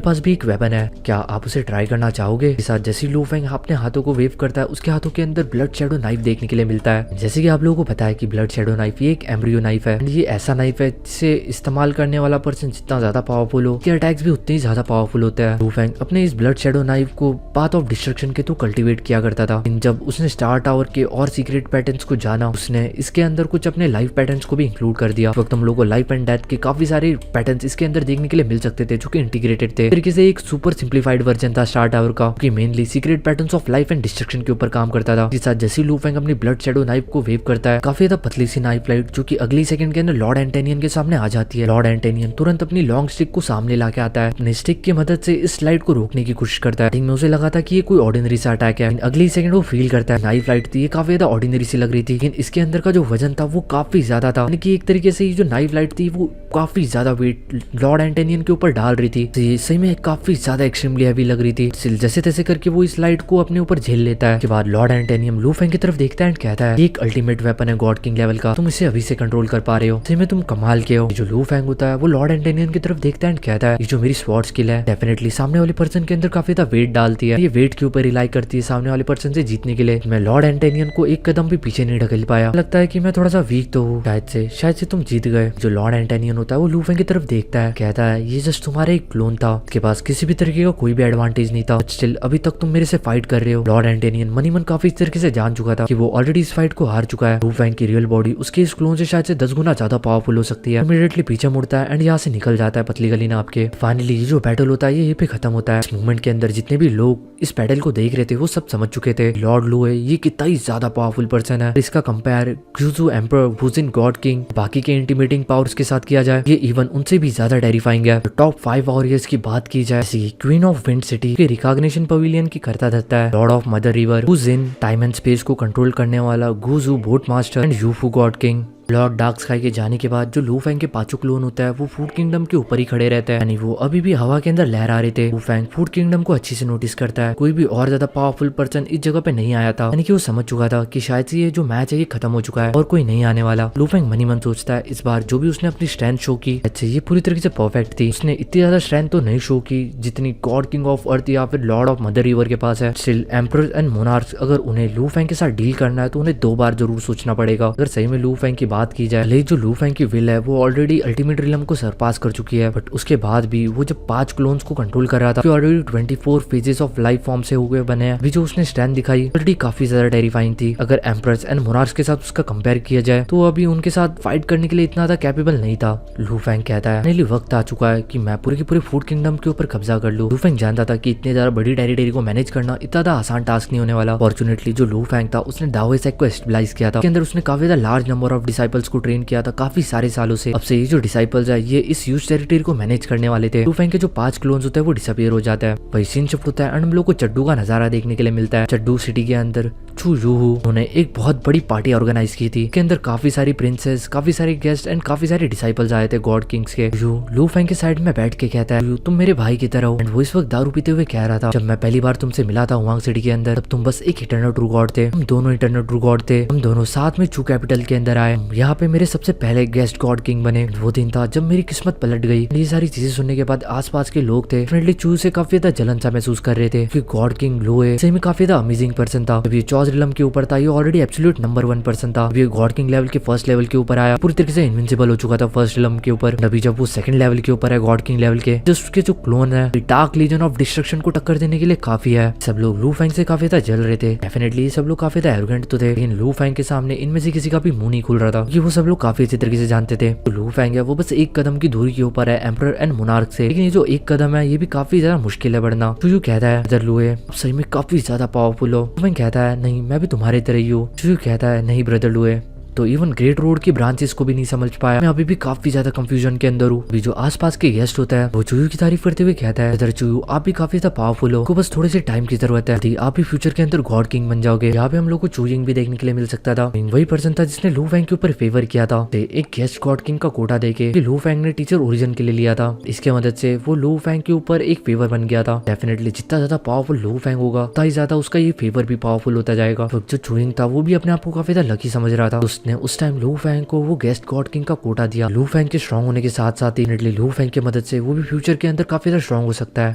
पास भी एक वेपन है, क्या आप उसे ट्राई करना चाहोगे? इस साथ जैसे लू फैंग अपने हाथों को वेव करता है, उसके हाथों के अंदर ब्लड शैडो नाइफ देखने के लिए मिलता है। जैसे कि आप लोगों को पता है कि ब्लड शैडो नाइफ ये एक एम्ब्रियो नाइफ है। ये ऐसा नाइफ है जिसे इस्तेमाल करने वाला पर्सन जितना ज्यादा पावरफुल हो, अटैक्स भी उतने ही ज्यादा पावरफुल होते हैं। लू फैंग अपने इस ब्लड शैडो नाइफ को पाथ ऑफ डिस्ट्रक्शन के थ्रू कल्टीवेट किया करता था। जब उसने स्टार टावर के और सीक्रेट पैटर्न्स को जाना, उसने इसके अंदर कुछ अपने लाइफ पैटर्न्स को भी इंक्लूड कर दिया। वक्त हम लोगों को लाइफ एंड डेथ के काफी सारे पैटर्न्स इसके अंदर देखने के लिए मिल सकते थे जो कि इंटीग्रेटेड थे। तरीके से एक सुपर सिंप्लीफाइड वर्जन था स्टार टावर का, कि mainly secret patterns of life and destruction के ऊपर काम करता था। जिस साथ जैसे लू फैंग अपनी ब्लड शैडो नाइफ को वेव करता है, काफी ज्यादा पतली सी नाइफ लाइट जो कि अगली सेकंड के अंदर लॉर्ड एंटेनियन के सामने आ जाती है। लॉर्ड एंटेनियन तुरंत अपनी लॉन्ग स्टिक को सामने लाके आता है। अपने स्टिक की मदद से इस लाइट को रोकने की कोशिश करता है। में उसे लगा था कि ये कोई ऑर्डिनरी सा अटैक है। अगली सेकंड वो फील करता है नाइफ लाइट थी, ये काफी ज्यादा ऑर्डिनरी सी लग रही थी, लेकिन इसके अंदर का जो वजन था वो काफी ज्यादा था। यानी कि एक तरीके से ये जो नाइफ लाइट थी वो काफी ज्यादा वेट लॉर्ड एंटेनियन के ऊपर डाल रही थी। तो ये सही में काफी ज्यादा एक्सट्रीमली हैवी लग रही थी। जैसे तैसे करके वो इस लाइट को अपने ऊपर झेल लेता है। के बाद लॉर्ड एंटेनियन लू फैंग की तरफ देखता है एंड कहता है, एक अल्टीमेट वेपन है गॉड किंग लेवल का, तुम इसे अभी से कंट्रोल कर पा रहे हो, सही में तुम कमाल के हो। जो लू फैंग होता है वो लॉर्ड एंटेनियन की तरफ देखता है एंड कहता है, ये जो मेरी स्वॉर्ड स्किल है डेफिनेटली सामने वाले पर्सन के अंदर काफी ज्यादा वेट डालती है। ये वेट के ऊपर रिलाई करती है सामने वाले पर्सन से जीतने के लिए। मैं लॉर्ड एंटेनियन को एक कदम भी पीछे नहीं ढकेल पाया। लगता है कि मैं थोड़ा सा वीक तो हूँ, शायद से तुम जीत गए। जो लॉर्ड एंटेनियन होता है वो लू फैंग की तरफ देखता है, कहता है, ये जस्ट तुम्हारा एक क्लोन था, उसके पास किसी भी तरीके का कोई भी एडवांटेज नहीं था, स्टिल अभी तक तुम मेरे से फाइट कर रहे हो। लॉर्ड एंटेनियन मन काफी इस तरीके से जान चुका था कि वो ऑलरेडी इस फाइट को हार चुका है। लू फैंग की रियल बॉडी उसके इस क्लोन से शायद से 10 गुना ज्यादा पावरफुल हो सकती है। इमीडिएटली पीछे मुड़ता है एंड यहाँ से निकल जाता है पतली गली नाप के। फाइनली ये जो बैटल होता है ये पे खत्म होता है। इस मूवमेंट के अंदर जितने भी लोग इस बैटल को देख रहे थे वो सब समझ चुके थे लॉर्ड लू है ये कितना ही ज्यादा पावरफुल पर्सन है। इसका कंपेयर ग्यूजू एम्परर वुजिन गॉड किंग बाकी के इंटिमिडेटिंग पावर्स के साथ किया जाए, ये इवन उनसे भी ज्यादा टेरिफाइंग है। टॉप 5 वॉरियर्स की बात की जाए, क्वीन ऑफ विंड सिटी के रिकॉग्निशन पवेलियन की करता धरता है, lord of mother river Wujin, time and space को कंट्रोल करने वाला Guju boat master and Yufu god king. Lord dark sky के जाने के बाद जो लू फैंग के पांचों क्लोन होता है वो फूड किंगडम के ऊपर ही खड़े रहते हैं, यानी वो अभी भी हवा के अंदर लहरा रहे थे। लू फैंग फूड किंगडम को अच्छे से नोटिस करता है, कोई भी और ज्यादा पावरफुल पर्सन इस जगह पे नहीं आया था, यानी कि वो समझ चुका था कि शायद से ये जो मैच है ये खत्म हो चुका है और कोई नहीं आने वाला। लू फैंग मनी मन सोचता है इस बार जो भी उसने अपनी स्ट्रेंथ शो की अच्छे ये पूरी तरीके से परफेक्ट थी। उसने इतनी ज्यादा स्ट्रेंथ तो नहीं शो की जितनी गॉड किंग ऑफ अर्थ या फिर लॉर्ड ऑफ मदर रिवर के पास है। स्टिल एम्परर एंड मोनार्क्स अगर उन्हें लू फैंग के साथ डील करना है तो उन्हें 2 बार जरूर सोचना पड़ेगा। अगर सही में लू फैंग की बात की जाए, जो लू फैंग की विल है वो ऑलरेडी अल्टीमेट रिलम को सरपास कर चुकी है, बट उसके बाद भी वो जब 5 क्लोन्स को कंट्रोल कर रहा था, already 24 phases of life form से हुए बने हैं, अभी जो उसने स्ट्रेंथ दिखाई ऑलरेडी काफी ज्यादा टेरिफाइंग थी। अगर एम्परर्स एंड मोनार्क्स के साथ उसका कंपेयर किया जाए तो अभी उनके साथ फाइट करने के लिए इतना ज्यादा कैपेबल नहीं था। लू फैंग कहता है फाइनली वक्त आ चुका है कि मैं पूरे के पूरे फूड किंगडम के ऊपर कब्जा कर लूं। लू फैंग जानता था कि इतने ज्यादा बड़ी टेरिटरी को मैनेज करना इतना ज्यादा आसान टास्क नहीं होने वाला। फॉर्चुनेटली जो लू फैंग था उसने दाओ सेक को स्टेबलाइज किया था, उसके अंदर उसने काफी ज्यादा large number of disciples disciples को ट्रेन किया था काफी सारे सालों से। अब से ये जो डिसाइपल्स है ये इस ह्यूज टेरिटरी को मैनेज करने वाले थे। लू फेंग के जो 5 क्लोन्स होते हैं वो डिसअपियर हो जाता है, वही सीन शिफ्ट होता है एंड हम लोग को चड्डू का नजारा देखने के लिए मिलता है। चड्डू सिटी के अंदर चू यूहू उन्होंने एक बहुत बड़ी पार्टी ऑर्गेनाइज की थी, के अंदर काफी सारी प्रिंसेस, काफी सारे गेस्ट एंड काफी सारे डिसाइपल्स आए थे गॉड किंग्स के। लू फेंग के साइड में बैठ के कहता है तुम मेरे भाई की तरह हो, एंड वो इस वक्त दारू पीते हुए कह रहा था जब मैं पहली बार तुमसे मिला था हुआंग सिटी के अंदर तब तुम बस एक इटर्नल ट्रू गॉड थे, हम दोनों इटर्नल ट्रू गॉड थे, हम दोनों साथ में चू कैपिटल के अंदर आए, यहाँ पे मेरे सबसे पहले गेस्ट गॉड किंग बने। वो दिन था जब मेरी किस्मत पलट गई। ये सारी चीजें सुनने के बाद आसपास के लोग थे डेफिनेटली चू से काफी ज्यादा जलन सा महसूस कर रहे थे, क्योंकि गॉड किंग लू है सही में काफी ज्यादा अमेजिंग पर्सन था। जब ये चौज रिलम के ऊपर था ये ऑलरेडी एब्सोल्यूट नंबर 1 पर्सन था। ये गॉड किंग लेवल के फर्स्ट लेवल के ऊपर आया, पूरी तरीके से इनविंसिबल हो चुका था फर्स्ट रिलम के ऊपर। अभी जब वो सेकंड लेवल के ऊपर है गॉड किंग लेवल के, जस्ट उसके जो क्लोन है डार्क लीजन ऑफ डिस्ट्रक्शन को टक्कर देने के लिए काफी है। सब लोग लू फेंग से काफी ज्यादा जल रहे थे। डेफिनेटली सब लोग काफी ज्यादा एरोगेंट तो थे, लेकिन लू फेंग के सामने इनमें से किसी का भी मुंह नहीं खुल रहा था, क्योंकि वो सब लोग काफी अच्छी तरीके से जानते थे तो लू फेंग है वो बस एक कदम की दूरी के ऊपर है एम्परर एंड मोनार्क से। लेकिन ये जो एक कदम है ये भी काफी ज्यादा मुश्किल है बढ़ना। चूयू कहता है ब्रदर लू है सही में काफी ज्यादा पावरफुल हो। लू फेंग कहता है नहीं मैं भी तुम्हारे तरह ही हूँ। चूयू कहता है नहीं ब्रदर लू है, तो इवन ग्रेट रोड की ब्रांचेस को भी नहीं समझ पाया। मैं अभी भी काफी ज्यादा कंफ्यूजन के अंदर हूँ। अभी जो आसपास के गेस्ट होता है वो चूयू की तारीफ करते हुए कहता है ब्रदर चूयू आप भी काफी ज्यादा पावरफुल हो, आपको बस थोड़े से टाइम की जरूरत है, आप भी फ्यूचर के अंदर गॉड किंग बन जाओगे। यहाँ पे हम लोग को चूइंग भी देखने के लिए मिल सकता था। वही पर्सन था जिसने लू फेंग के ऊपर फेवर किया था, एक गेस्ट गॉड किंग का कोटा देके लू फेंग ने टीचर ओरिजिन के लिए लिया था। इसके मदद से वो लू फेंग के ऊपर एक फेवर बन गया था। डेफिनेटली जितना ज्यादा पावरफुल लू फेंग होगा उतना ही ज्यादा उसका ये फेवर भी पावरफुल होता जाएगा। तो जो चूइंग था वो भी अपने आप को काफी ज्यादा लकी समझ रहा था, उसने उस टाइम लू फेंग को वो गेस्ट गॉड किंग का कोटा दिया। लू फेंग के स्ट्रॉन्ग होने के साथ साथ ही लू फेंग की मदद से वो भी फ्यूचर के अंदर काफी ज्यादा स्ट्रॉन्ग हो सकता है।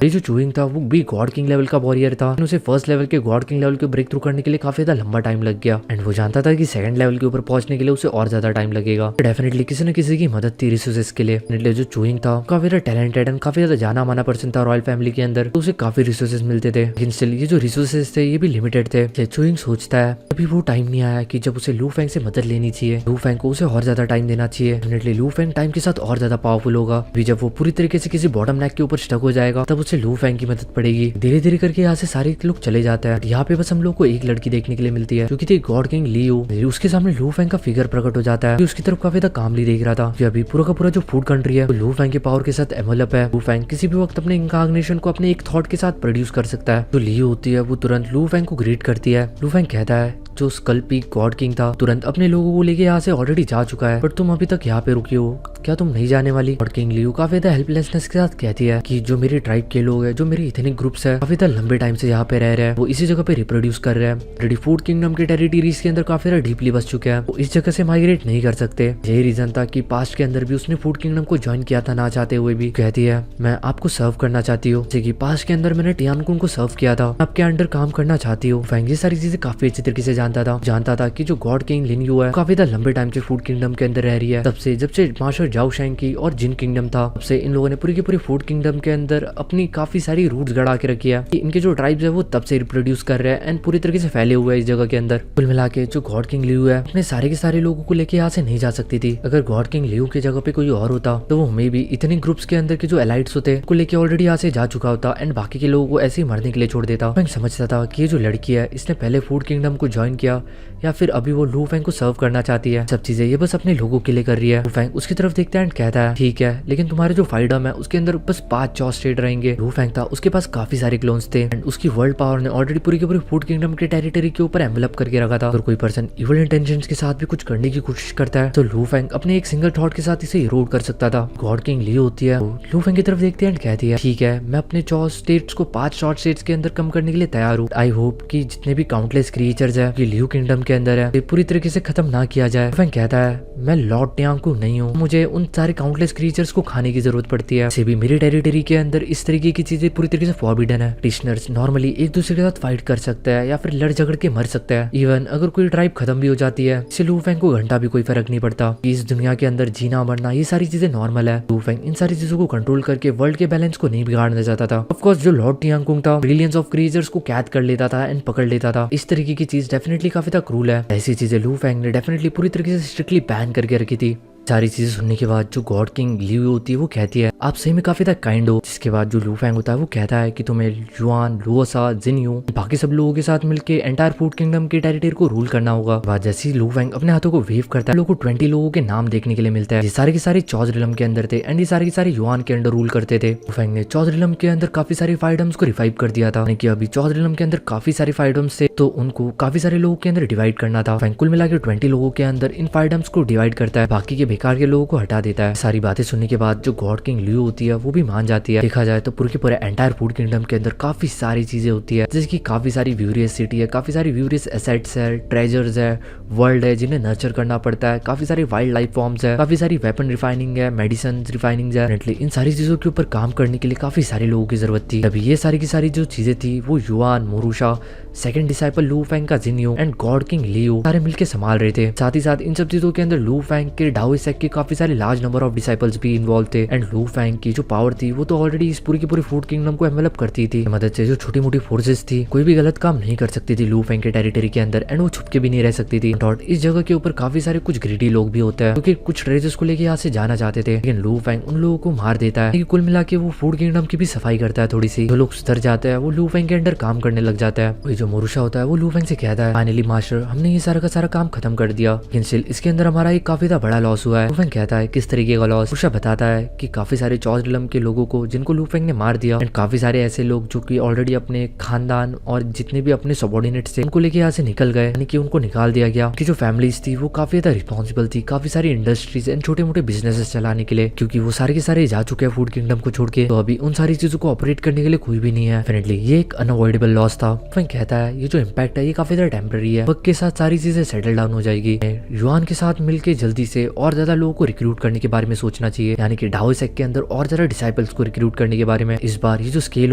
ये जो चूइंग था वो भी गॉड किंग लेवल का वॉरियर था, उसे फर्स्ट लेवल के गॉड किंग लेवल के ब्रेक थ्रू करने के लिए काफी ज्यादा लंबा टाइम लग गया एंड वो जानता था कि सेकंड लेवल के ऊपर पहुंचने के लिए उसे और ज्यादा टाइम लगेगा। डेफिनेटली किसी न किसी की मदद थी रिसोर्सेस के लिए। जो चूइंग था काफी ज्यादा टैलेंटेड एंड काफी ज्यादा जाना माना पर्सन था रॉयल फैमिली के अंदर, तो उसे काफी रिसोर्सेस मिलते थे, लेकिन स्टिल ये जो रिसोर्सेस थे ये भी लिमिटेड थे। चूइंग सोचता है अभी वो टाइम नहीं आया कि जब उसे लू फेंग से मदद लेनी चाहिए, लू फेंग को उसे और ज्यादा टाइम देना चाहिए। डेफिनेटली लू फेंग टाइम के साथ और ज्यादा पावरफुल होगा। अभी जब वो पूरी तरीके से किसी बॉटम नेक के ऊपर स्टक हो जाएगा तब उसे लू फेंग की मदद पड़ेगी। धीरे धीरे करके यहाँ से सारे लोग चले जाते हैं। यहाँ पे बस हम लोग को एक लड़की देखने के लिए मिलती है जो कि थी गॉड किंग लियो। उसके सामने लू फेंग का फिगर प्रकट हो जाता है, उसकी तरफ काफी ज्यादा कामली देख रहा था कि अभी पूरा का पूरा जो फूड कंट्री है वो लू फेंग के पावर के साथ एनवेलप है। लू फेंग किसी भी वक्त अपने इंकाग्नेशन को अपने एक थॉट के साथ प्रोड्यूस कर सकता है। जो लियो होती है वो तुरंत लू फेंग को ग्रीट करती है। लू फेंग कहता है जो स्कल पीक गॉड किंग था तुरंत अपने लोगों को लेके यहाँ से ऑलरेडी जा चुका है, बट तुम अभी तक यहाँ पे रुकी हो, क्या तुम नहीं जाने वाली? गॉड किंग लियो काफी ज्यादा हेल्पलेसनेस के साथ कहती है कि जो मेरी ट्राइब के लोग हैं, जो मेरे इथनिक ग्रुप्स है, काफी ज्यादा लंबे टाइम से यहाँ पे रह रहे हैं, वो इसी जगह पे रिप्रोड्यूस कर रहे हैं। ऑलरेडी फूड किंगडम के टेरिटरीज के अंदर काफी ज्यादा डीपली बस चुके हैं, वो इस जगह से माइग्रेट नहीं कर सकते। यही रीजन था कि पास्ट के अंदर भी उसने फूड किंगडम को ज्वाइन किया था ना चाहते हुए भी। कहती है मैं आपको सर्व करना चाहती हूँ, जैसे कि पास्ट के अंदर मैंने टियानकुन को सर्व किया था, आपके अंडर काम करना चाहती हूँ। फेंग ये सारी चीजें काफी अच्छी तरीके से जानता था कि जो गॉड किंग लिन्यू है काफी ज्यादा लंबे टाइम से फूड किंगडम के अंदर रह रही है। जब से मास्टर जाओ शेंग की और जिन किंगडम था तब से इन लोगों ने पूरी की पूरी फूड किंगडम के अंदर अपनी काफी सारी रूट्स गड़ा के रखी है कि इनके जो ट्राइब्स है वो तब से रिप्रोड्यूस कर रहे हैं एंड पूरी तरीके से फैले हुए हैं इस जगह के अंदर। कुल मिला के जो गॉड किंग लियू है अपने सारे के सारे लोगों को लेके यहाँ से नहीं जा सकती थी। अगर गॉड किंग लियू की जगह पे कोई और होता तो वो मे भी इतने ग्रुप्स के अंदर के जो एलाइट्स होते को लेके ऑलरेडी यहाँ से जा चुका होता एंड बाकी के लोगों को ऐसे ही मरने के लिए छोड़ देता। मैं समझता था कि ये जो लड़की है इसने पहले फूड किंगडम को ज्वाइन किया या फिर अभी वो लू फेंग को सर्व करना चाहती है। सब चीजें ये बस अपने लोगों के लिए कर रही है। लू फेंग उसकी तरफ देखता है एंड कहता है ठीक है, लेकिन तुम्हारे जो फाइडम है उसके अंदर बस 5 चॉ स्टेट रहेंगे। लू फेंग था उसके पास काफी सारे क्लोन्स थे एंड उसकी वर्ल्ड पावर ने ऑलरेडी पूरी की पूरी फूड किंगडम के टेरिटरी के ऊपर एनवेलप करके रखा था। अगर कोई पर्सन इविल इंटेंशंस के साथ भी कुछ करने की कोशिश करता है तो लू फेंग अपने एक सिंगल थॉट के साथ इसे इरोड कर सकता था। गॉड किंग लियो होती है लू फेंग की तरफ देखती है एंड कहती है ठीक है, मैं अपने चॉ स्टेट्स को 5 शॉर्ट स्टेट्स के अंदर कम करने के लिए तैयार हूँ। आई होप कि जितने भी काउंटलेस क्रिएचर्स है ये लियो किंगडम के अंदर है पूरी तरीके से खत्म ना किया जाए। फेंग कहता है मैं लॉर्ड टियांगकू नहीं हूँ, मुझे उन सारे काउंटलेस क्रिएचर्स को खाने की जरूरत पड़ती है। से भी मेरी टेरिटरी के अंदर इस तरीके की चीजें पूरी तरीके से फॉरबिडन है। प्रिजनर्स नॉर्मली एक दूसरे के साथ फाइट कर सकते हैं या फिर लड़ झगड़ के मर सकते हैं। इवन अगर कोई ट्राइब खत्म भी हो जाती है इससे लू फेंग को घंटा भी कोई फर्क नहीं पड़ता। इस दुनिया के अंदर जीना मरना ये सारी चीजें नॉर्मल है। लू फेंग इन सारी चीजों को कंट्रोल करके वर्ल्ड के बैलेंस को नहीं बिगाड़ना चाहता था। ऑफकोर्स जो लॉर्ड टियांगकुंग था बिलियंस ऑफ क्रिएचर्स को कैद कर लेता था एंड पकड़ लेता था। इस तरीके की चीज डेफिनेटली काफी ज्यादा क्रूल है। ऐसी चीजें लू फेंग ने डेफिनेटली पूरी तरीके से स्ट्रिक्टली बैन करके रखी थी। सारी चीजें सुनने के बाद जो गॉड किंग लियू होती है वो कहती है आप सही में काफी काइंड हो। जिसके बाद जो लू फैंग होता है वो कहता है कि तुम्हें युआन, लुओसा, जिनयू बाकी सब लोगों के साथ मिलकर एंटायर फूड किंगडम के टेरिटरी को रूल करना होगा। बाद जैसे ही लू फैंग अपने हाथों को वेव करता है, लोगों को 20 लोगों के नाम देखने के लिए मिलता है। ये सारे के सारे चौज रिलम के अंदर थे एंड ये सारे के सारे युआन के अंडर रूल करते थे। लू फैंग ने चौज रिलम के अंदर काफी सारे फाइडम्स को रिवाइव कर दिया था। यानी कि अभी चौज रिलम के अंदर काफी सारे फाइडम्स थे तो उनको काफी सारे लोगों के अंदर डिवाइड करना था। फैंग कुल मिलाकर 20 लोगों के अंदर इन फाइडम्स को डिवाइड करता है, बाकी के बेकार के लोगों को हटा देता है। सारी बातें सुनने के बाद जो गॉड किंग लियू होती है वो भी मान जाती है। देखा जाए तो पूरे के पूरे एंटायर फूड किंगडम के अंदर काफी सारी चीजें होती है, जैसे कि काफी सारी व्यूरियस सिटी है, काफी सारी व्यूरियस एसेट्स है, ट्रेजर्स है, वर्ल्ड है जिन्हें नर्चर करना पड़ता है, काफी सारी वाइल्ड लाइफ फॉर्म्स है, काफी सारी वेपन रिफाइनिंग है, मेडिसिन रिफाइनिंग है। इन सारी चीजों के ऊपर काम करने के लिए काफी सारे लोगों की जरूरत थी। अभी ये सारी की सारी जो चीजें थी वो युआन, मोरूशा, सेकंड डिसाइपल लू फैंग का जिनयू एंड गॉड किंग लियू सारे मिलकर संभाल रहे थे। साथ ही साथ इन सब चीजों के अंदर लू फैंग के डाओइसेक के काफी सारे लार्ज नंबर ऑफ डिसाइपल्स भी इन्वॉल्व थे एंड लू फैंग की जो पावर थी वो तो ऑलरेडी इस पूरी की पूरी फूड किंगडम को एनवेलप करती थी। मदद से जो छोटी मोटी फोर्सेस थी कोई भी गलत काम नहीं कर सकती थी लू फैंग के टेरिटरी के अंदर एंड वो छुपके भी नहीं रह सकती थी। डॉट इस जगह के ऊपर काफी सारे कुछ ग्रीडी लोग भी होते हैं क्योंकि कुछ ट्रेजर्स को लेके यहाँ से जाना चाहते थे, लेकिन लू फैंग उन लोगों को मार देता है। कुल मिला के वो फूड किंगडम की भी सफाई करता है थोड़ी सी। जो लोग सुधर जाते हैं वो लू फैंग के अंडर काम करने लग जाता है। वही जो मोरूशा होता है वो लू फैंग से कहता है फाइनली मास्टर हमने ये सारा का सारा काम खत्म कर दिया, लेकिन स्टिल इसके अंदर हमारा एक काफी बड़ा लॉस हुआ है। लू फैंग कहता है किस तरीके का लॉस। मोरूशा बताता है कि काफी सारे चौज रिलम के लोगों को जिनको लू फैंग ने मार दिया एंड काफी सारे ऐसे लोग जो कि ऑलरेडी अपने खानदान और जितने भी अपने सबॉर्डिनेट्स थे उनको लेके यहाँ से निकल गए, यानी कि उनको निकाल दिया गया। कि जो फैमिलीज थी वो काफी ज्यादा रिस्पॉन्सिबल थी काफी सारी इंडस्ट्रीज एंड छोटे मोटे बिजनेसेस चलाने के लिए, क्योंकि वो सारे के सारे जा चुके हैं फूड किंगडम को छोड़ के। तो अभी उन सारी चीजों को ऑपरेट करने के लिए कोई भी नहीं है। डेफिनेटली ये एक अनअवॉइडेबल लॉस था। फैंग कहता है ये जो इम्पैक्ट है ये काफी ज्यादा टेम्पररी है, वक्त के साथ सारी चीजें सेटल डाउन हो जाएगी। युआन के साथ मिलकर जल्दी से और ज्यादा लोगों को रिक्रूट करने के बारे में सोचना चाहिए, यानी कि डाओइसेक के अंदर और ज्यादा डिसाइपल्स को रिक्रूट करने के बारे में। इस बार ये जो स्केल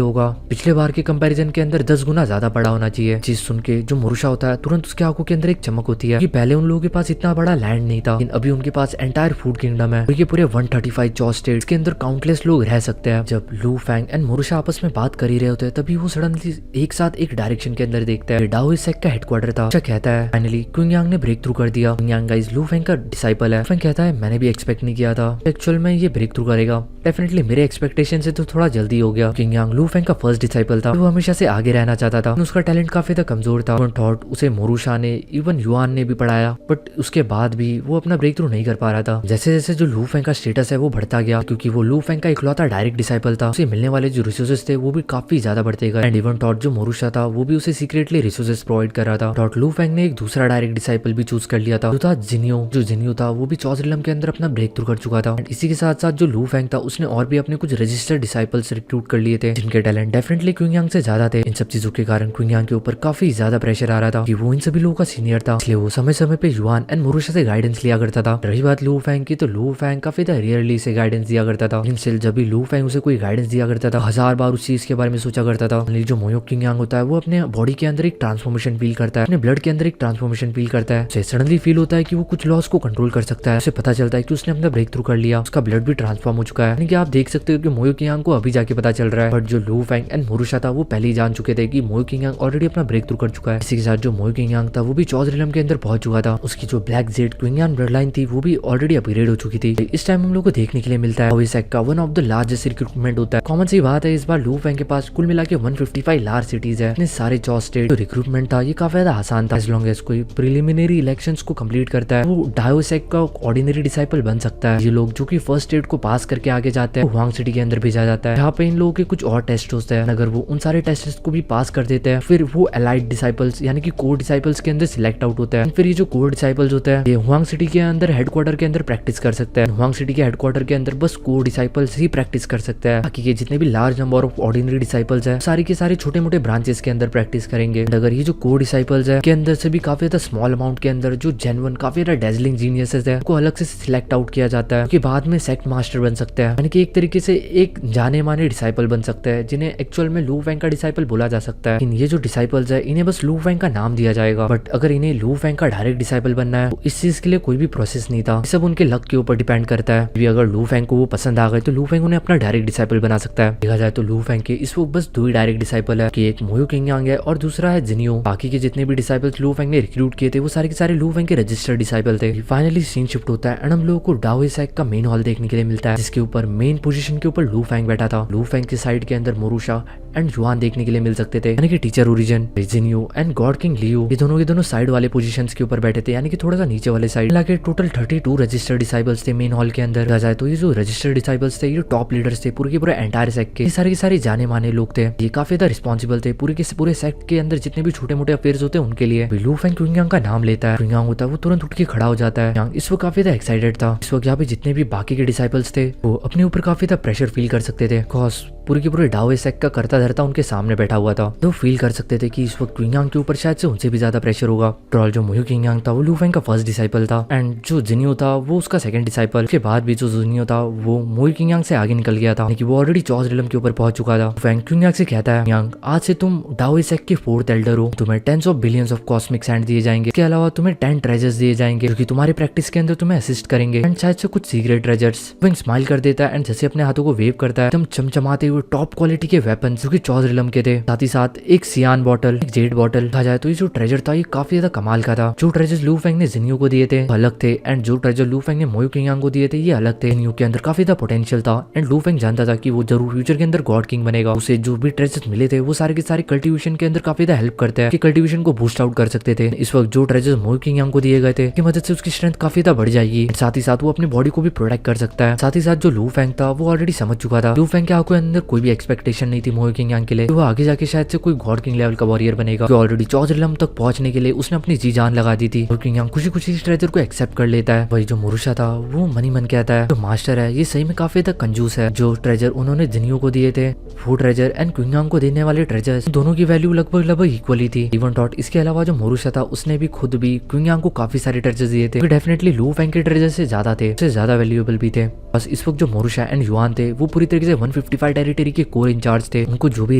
होगा पिछले बार के कंपैरिजन के अंदर 10 गुना ज्यादा बड़ा होना चाहिए। चीज सुन के जो मोरूशा होता है तुरंत उसके आंखों के अंदर एक चमक होती है कि पहले उन लोगों के पास इतना बड़ा लैंड नहीं था, लेकिन अभी उनके पास एंटायर फूड किंगडम है। ये पूरे 135 चॉ स्टेट्स के अंदर काउंटलेस लोग रह सकते हैं। जब लू फैंग एंड मोरूशा आपस में बात कर ही रहे होते हैं तभी वो सडनली एक साथ एक डायरेक्शन के अंदर देखता है। डाओइसेक का हेडक्वार्टर था। कहता है फाइनली क्विंगयांग ने ब्रेक थ्रू कर दिया। क्विंगयांग गाइस लू फैंग का डिसाइपल है। फैंग कहता है मैंने भी एक्सपेक्ट नहीं किया था एक्चुअल में ये ब्रेक थ्रू करेगा। डेफिनेटली मेरे एक्सपेक्टेशन से तो थोड़ा जल्दी हो गया। क्विंगयांग लू फैंग का फर्स्ट डिसाइपल था, वो हमेशा से आगे रहना चाहता था। उसका टैलेंट काफी कमजोर था। थॉट उसे मोरूशा ने इवन युआन ने भी पढ़ाया, बट उसके बाद भी वो अपना ब्रेक थ्रू नहीं कर पा रहा था। जैसे जैसे जो लू फैंग का स्टेटस है वो बढ़ता गया, क्योंकि वो लू फैंग का इकलौता डायरेक्ट डिसाइपल था, उसे मिलने वाले जो रिसोर्सेज थे वो भी काफी ज्यादा बढ़ते गए। एंड इवन टॉट जो मोरूशा था वो भी उसे सीक्रेटली रिसोर्सेज प्रोवाइड कर रहा था। टॉट लू फैंग ने एक दूसरा डायरेक्ट डिसाइपल भी चूज कर लिया था, जो था जिनियो। जो जिनियो था वो भी चौज रिलम के अंदर अपना ब्रेक थ्रू कर चुका था। इसी के साथ साथ जो लू फैंग था उसने और भी अपने कुछ रजिस्टर्ड डिसाइपल्स रिक्रूट कर लिए थे, जिनके टैलेंट डेफिनेटली क्विंगयांग से ज्यादा थे। इन सब चीजों के कारण क्विंगयांग के ऊपर काफी ज्यादा प्रेशर आ रहा था कि वो इन सभी लोगों का सीनियर था, इसलिए वो समय समय पे युआन एंड मोरूशा से गाइडेंस लिया करता था। रही बात लू फैंग की, तो लू फैंग काफी रेयरली से गाइडेंस दिया करता था। लेकिन जब भी लू फैंग उसे कोई गाइडेंस दिया करता था 1000 बार उस चीज के बारे में सोचा करता था। जो मोयो क्विंगयांग होता है वो अपने बॉडी के अंदर एक ट्रांसफॉर्मेशन फील करता है, अपने ब्लड के अंदर एक ट्रांसफॉर्मेशन फील करता है। उसे सडनली फील होता है कि वो कुछ लॉस को कंट्रोल कर सकता है। उसे पता चलता है कि उसने अपना ब्रेक थ्रू कर लिया, उसका ब्लड भी ट्रांसफॉर्म हो चुका है। यानी कि आप देख सकते हो कि मोयो क्विंगयांग को अभी जाके पता चल रहा है, बट जो लू फैंग एंड मोरूशा था वो पहले ही जान चुके थे कि मोयो क्विंगयांग ऑलरेडी अपना ब्रेक थ्रू कर चुका है। इसी के साथ जो मोयो क्विंगयांग था वो भी चौज रिलम के अंदर पहुंच चुका था। उसकी जो ब्लैक जेड क्विंगयांग ब्लड लाइन थी वो भी ऑलरेडी अपग्रेड हो चुकी थी। इस टाइम हम लोग को देखने के लिए मिलता है डाओइसेक का one of the largest recruitment होता है। कॉमन सी बात है इस बार लू फैंग के पास कुल मिला के 155 लार्ज सिटीज है। सारे चौ स्टेट जो रिक्रूटमेंट था ये काफी ज्यादा आसान था। एज लॉन्ग एज कोई प्रिलिमिनरी इलेक्शंस को कंप्लीट करता है वो डाओइसेक का ऑर्डिनरी डिसाइपल बन सकता है। ये लोग जो कि फर्स्ट स्टेट को पास करके आगे जाते हैं हुआंग सिटी के अंदर भेजा जाता है। यहाँ पे इन लोगों के कुछ और टेस्ट होते हैं, अगर वो उन सारे टेस्ट को भी पास कर देते हैं फिर वो एलाइड डिसाइपल्स यानी कि कोर डिसाइपल्स के अंदर सिलेक्ट आउट होता है। फिर ये जो कोर डिसाइपल्स होते हैं ये हुआंग सिटी के अंदर हेडक्वार्टर के अंदर प्रैक्टिस कर सकते हैं। हुआंग सिटी के हेडक्वार्टर के अंदर बस कोर डिसाइपल्स ही प्रैक्टिस कर सकते हैं, बाकी के जितने भी large number of ordinary disciples है सारे के सारे छोटे मोटे ब्रांचेस के अंदर प्रैक्टिस करेंगे। अगर ये जो कोर डिसाइपल्स है के अंदर से भी काफी ज्यादा स्मॉल अमाउंट के अंदर जो जेन्युइन काफी ज्यादा डेजलिंग जीनियसेस है उनको अलग से सिलेक्ट आउट किया जाता है, कि बाद में सेक्ट मास्टर बन सकते हैं, यानी कि एक तरीके से एक जाने माने डिसाइपल बन सकते हैं, जिन्हें एक्चुअल में लू फैंग का डिसाइपल बोला जा सकता है। लेकिन ये जो डिसाइपल्स है इन्हें बस लू फैंग का नाम दिया जाएगा, बट अगर इन्हें लू फैंग का डायरेक्ट डिसाइपल बनना है तो इस चीज के लिए कोई भी प्रोसेस नहीं था। सब उनके लक के ऊपर डिपेंड करता है। भी अगर लू फैंग को वो पसंद आ गए तो लू फैंग उन्हें अपना डायरेक्ट डिसाइपल बना सकता है। देखा जाए तो लू फैंग के इस वक्त बस 2 ही डायरेक्ट डिसाइपल है, कि एक मोयो क्विंगयांग है और दूसरा है जिनियो। बाकी के जितने भी डिसाइपल्स लू फैंग ने रिक्रूट किए थे वो सारे के सारे लू फैंग के रजिस्टर्ड डिसाइपल थे। फाइनली सीन शिफ्ट होता होता है एंड हम लोगों को डाओ सैक का मेन हॉल देखने के लिए मिलता है, जिसके ऊपर मेन पोजीशन के ऊपर लू फैंग बैठा था। लू फैंग के साइड के अंदर मोरूशा एंड जुआन देखने के लिए मिल सकते थे, यानी कि teacher origin, Jinyu and god king Leo, ये दोनों के दोनों साइड वाले पोजीशंस के ऊपर बैठे थे, यानी कि थोड़ा सा नीचे वाले साइड। हालांकि टोटल 32 रजिस्टर्ड डिसाइबल्स थे मेन हॉल के अंदर। कहा जाए तो ये जो रजिस्टर्ड डिसाइबल्स थे ये टॉप लीडर्स थे पूरे के पूरे एंटायर सेक्ट के। ये सारे जाने माने लोग थे, ये काफी ज्यादा रिस्पॉन्सिबल थे पूरे के पूरे सेक्ट के अंदर जितने भी छोटे मोटे अफेयर्स होते हैं उनके लिए। लू फैंग क्विंगयांग का नाम लेता है, क्विंगयांग होता है वो तुरंत उठ के खड़ा हो जाता है। यांग इस वक्त काफी ज्यादा एक्साइटेड था। इस वक्त यहाँ पे जितने भी बाकी के डिसाइपल्स थे वो अपने ऊपर काफी ज्यादा प्रेशर फील कर सकते थे, बिकॉज पूरे के पूरे डाओ सेक्ट का करता धरता उनके सामने बैठा हुआ था। तो फील कर सकते थे कि इस वक्त क्विंगयांग के ऊपर शायद से उनसे भी ज्यादा प्रेशर होगा। ट्रॉल जो मोयू क्विंगयांग था वो लू फैंग का फर्स्ट डिसाइपल था एंड जो जिन्यू था वो उसका सेकंड डिसाइपल। उसके बाद भी जो जिन्यू था वो मोयू क्विंगयांग से आगे निकल गया था, कि वो ऑलरेडी चॉज रिलम के ऊपर पहुंच चुका था। फैंग क्विंगयांग से कहता है, यांग आज से तुम डाओ सेक्ट के 4th एल्डर हो, तुम्हें tens of billions of cosmic sand दिए जाएंगे। इसके अलावा तुम्हें 10 ट्रेजर्स दिए जाएंगे जो कि तुम्हारी प्रैक्टिस के अंदर तुम्हें असिस्ट करेंगे एंड शायद से कुछ सीक्रेट ट्रेजर्स। फैंग स्माइल कर देता है एंड जैसे अपने हाथों को वेव करता है एकदम चमचमाते हुए टॉप क्वालिटी के वेपन जो कि चॉज रिलम के थे, साथ ही साथ एक सियान बॉटल, एक जेड बॉटल। कहा जाए तो ये जो ट्रेजर था ये काफी ज्यादा कमाल का था। जो ट्रेजर लू फैंग ने जिन्यू को दिए थे अलग थे एंड जो ट्रेजर लू फैंग ने मोयू क्विंगयांग को दिए थे ये अलग थे। जिन्यू के अंदर काफी ज्यादा पोटेंशियल था एंड लू फैंग जानता था कि वो जरूर फ्यूचर के अंदर गॉड किंग बनेगा। उसे जो भी ट्रेजर्स मिले थे वो सारे के सारे कल्टीवेशन के अंदर काफी ज्यादा हेल्प करते हैं कि कल्टीवेशन को बूस्ट आउट कर सकते थे। इस वक्त जो ट्रेजर्स मोयू क्विंगयांग को दिए गए थे की मदद से उसकी स्ट्रेंथ काफी ज्यादा बढ़ जाएगी, साथ ही साथ वो अपनी बॉडी को भी प्रोटेक्ट कर सकता है। साथ ही साथ जो लू फैंग था वो ऑलरेडी समझ चुका था, लू फैंग के आंखों के अंदर कोई भी एक्सपेक्टेशन नहीं थी मोयू क्विंगयांग के लिए, वो आगे जाके शायद से कोई गॉड किंग लेवल का वॉरियर बनेगा। जो ऑलरेडी चॉज रिलम तक पहुंचने के लिए उसने अपनी जी जान लगा दी थी। क्विंगयांग खुशी खुशी इस ट्रेजर को एक्सेप्ट कर लेता है। वही जो मोरूशा था वो मनी मन कहता है जो मास्टर है ये सही में काफी तक कंजूस है। जो ट्रेजर उन्होंने जिन्यू को दिए थे वो ट्रेजर एंड क्विंगयांग को देने वाले ट्रेजर दोनों की वैल्यू लगभग इक्वली थी, इवन टॉट। इसके अलावा जो मोरूशा था उसने भी खुद भी क्विंगयांग को काफी सारे ट्रेजर दिए थे, डेफिनेटली लू फैंग के ट्रेजर से ज्यादा थे, उससे ज्यादा वैल्यूएबल भी थे। बस इस वक्त जो मोरूशा एंड युआन थे वो पूरी तरीके से 155 टेरिटरी के कोर इंचार्ज थे। उनको जो भी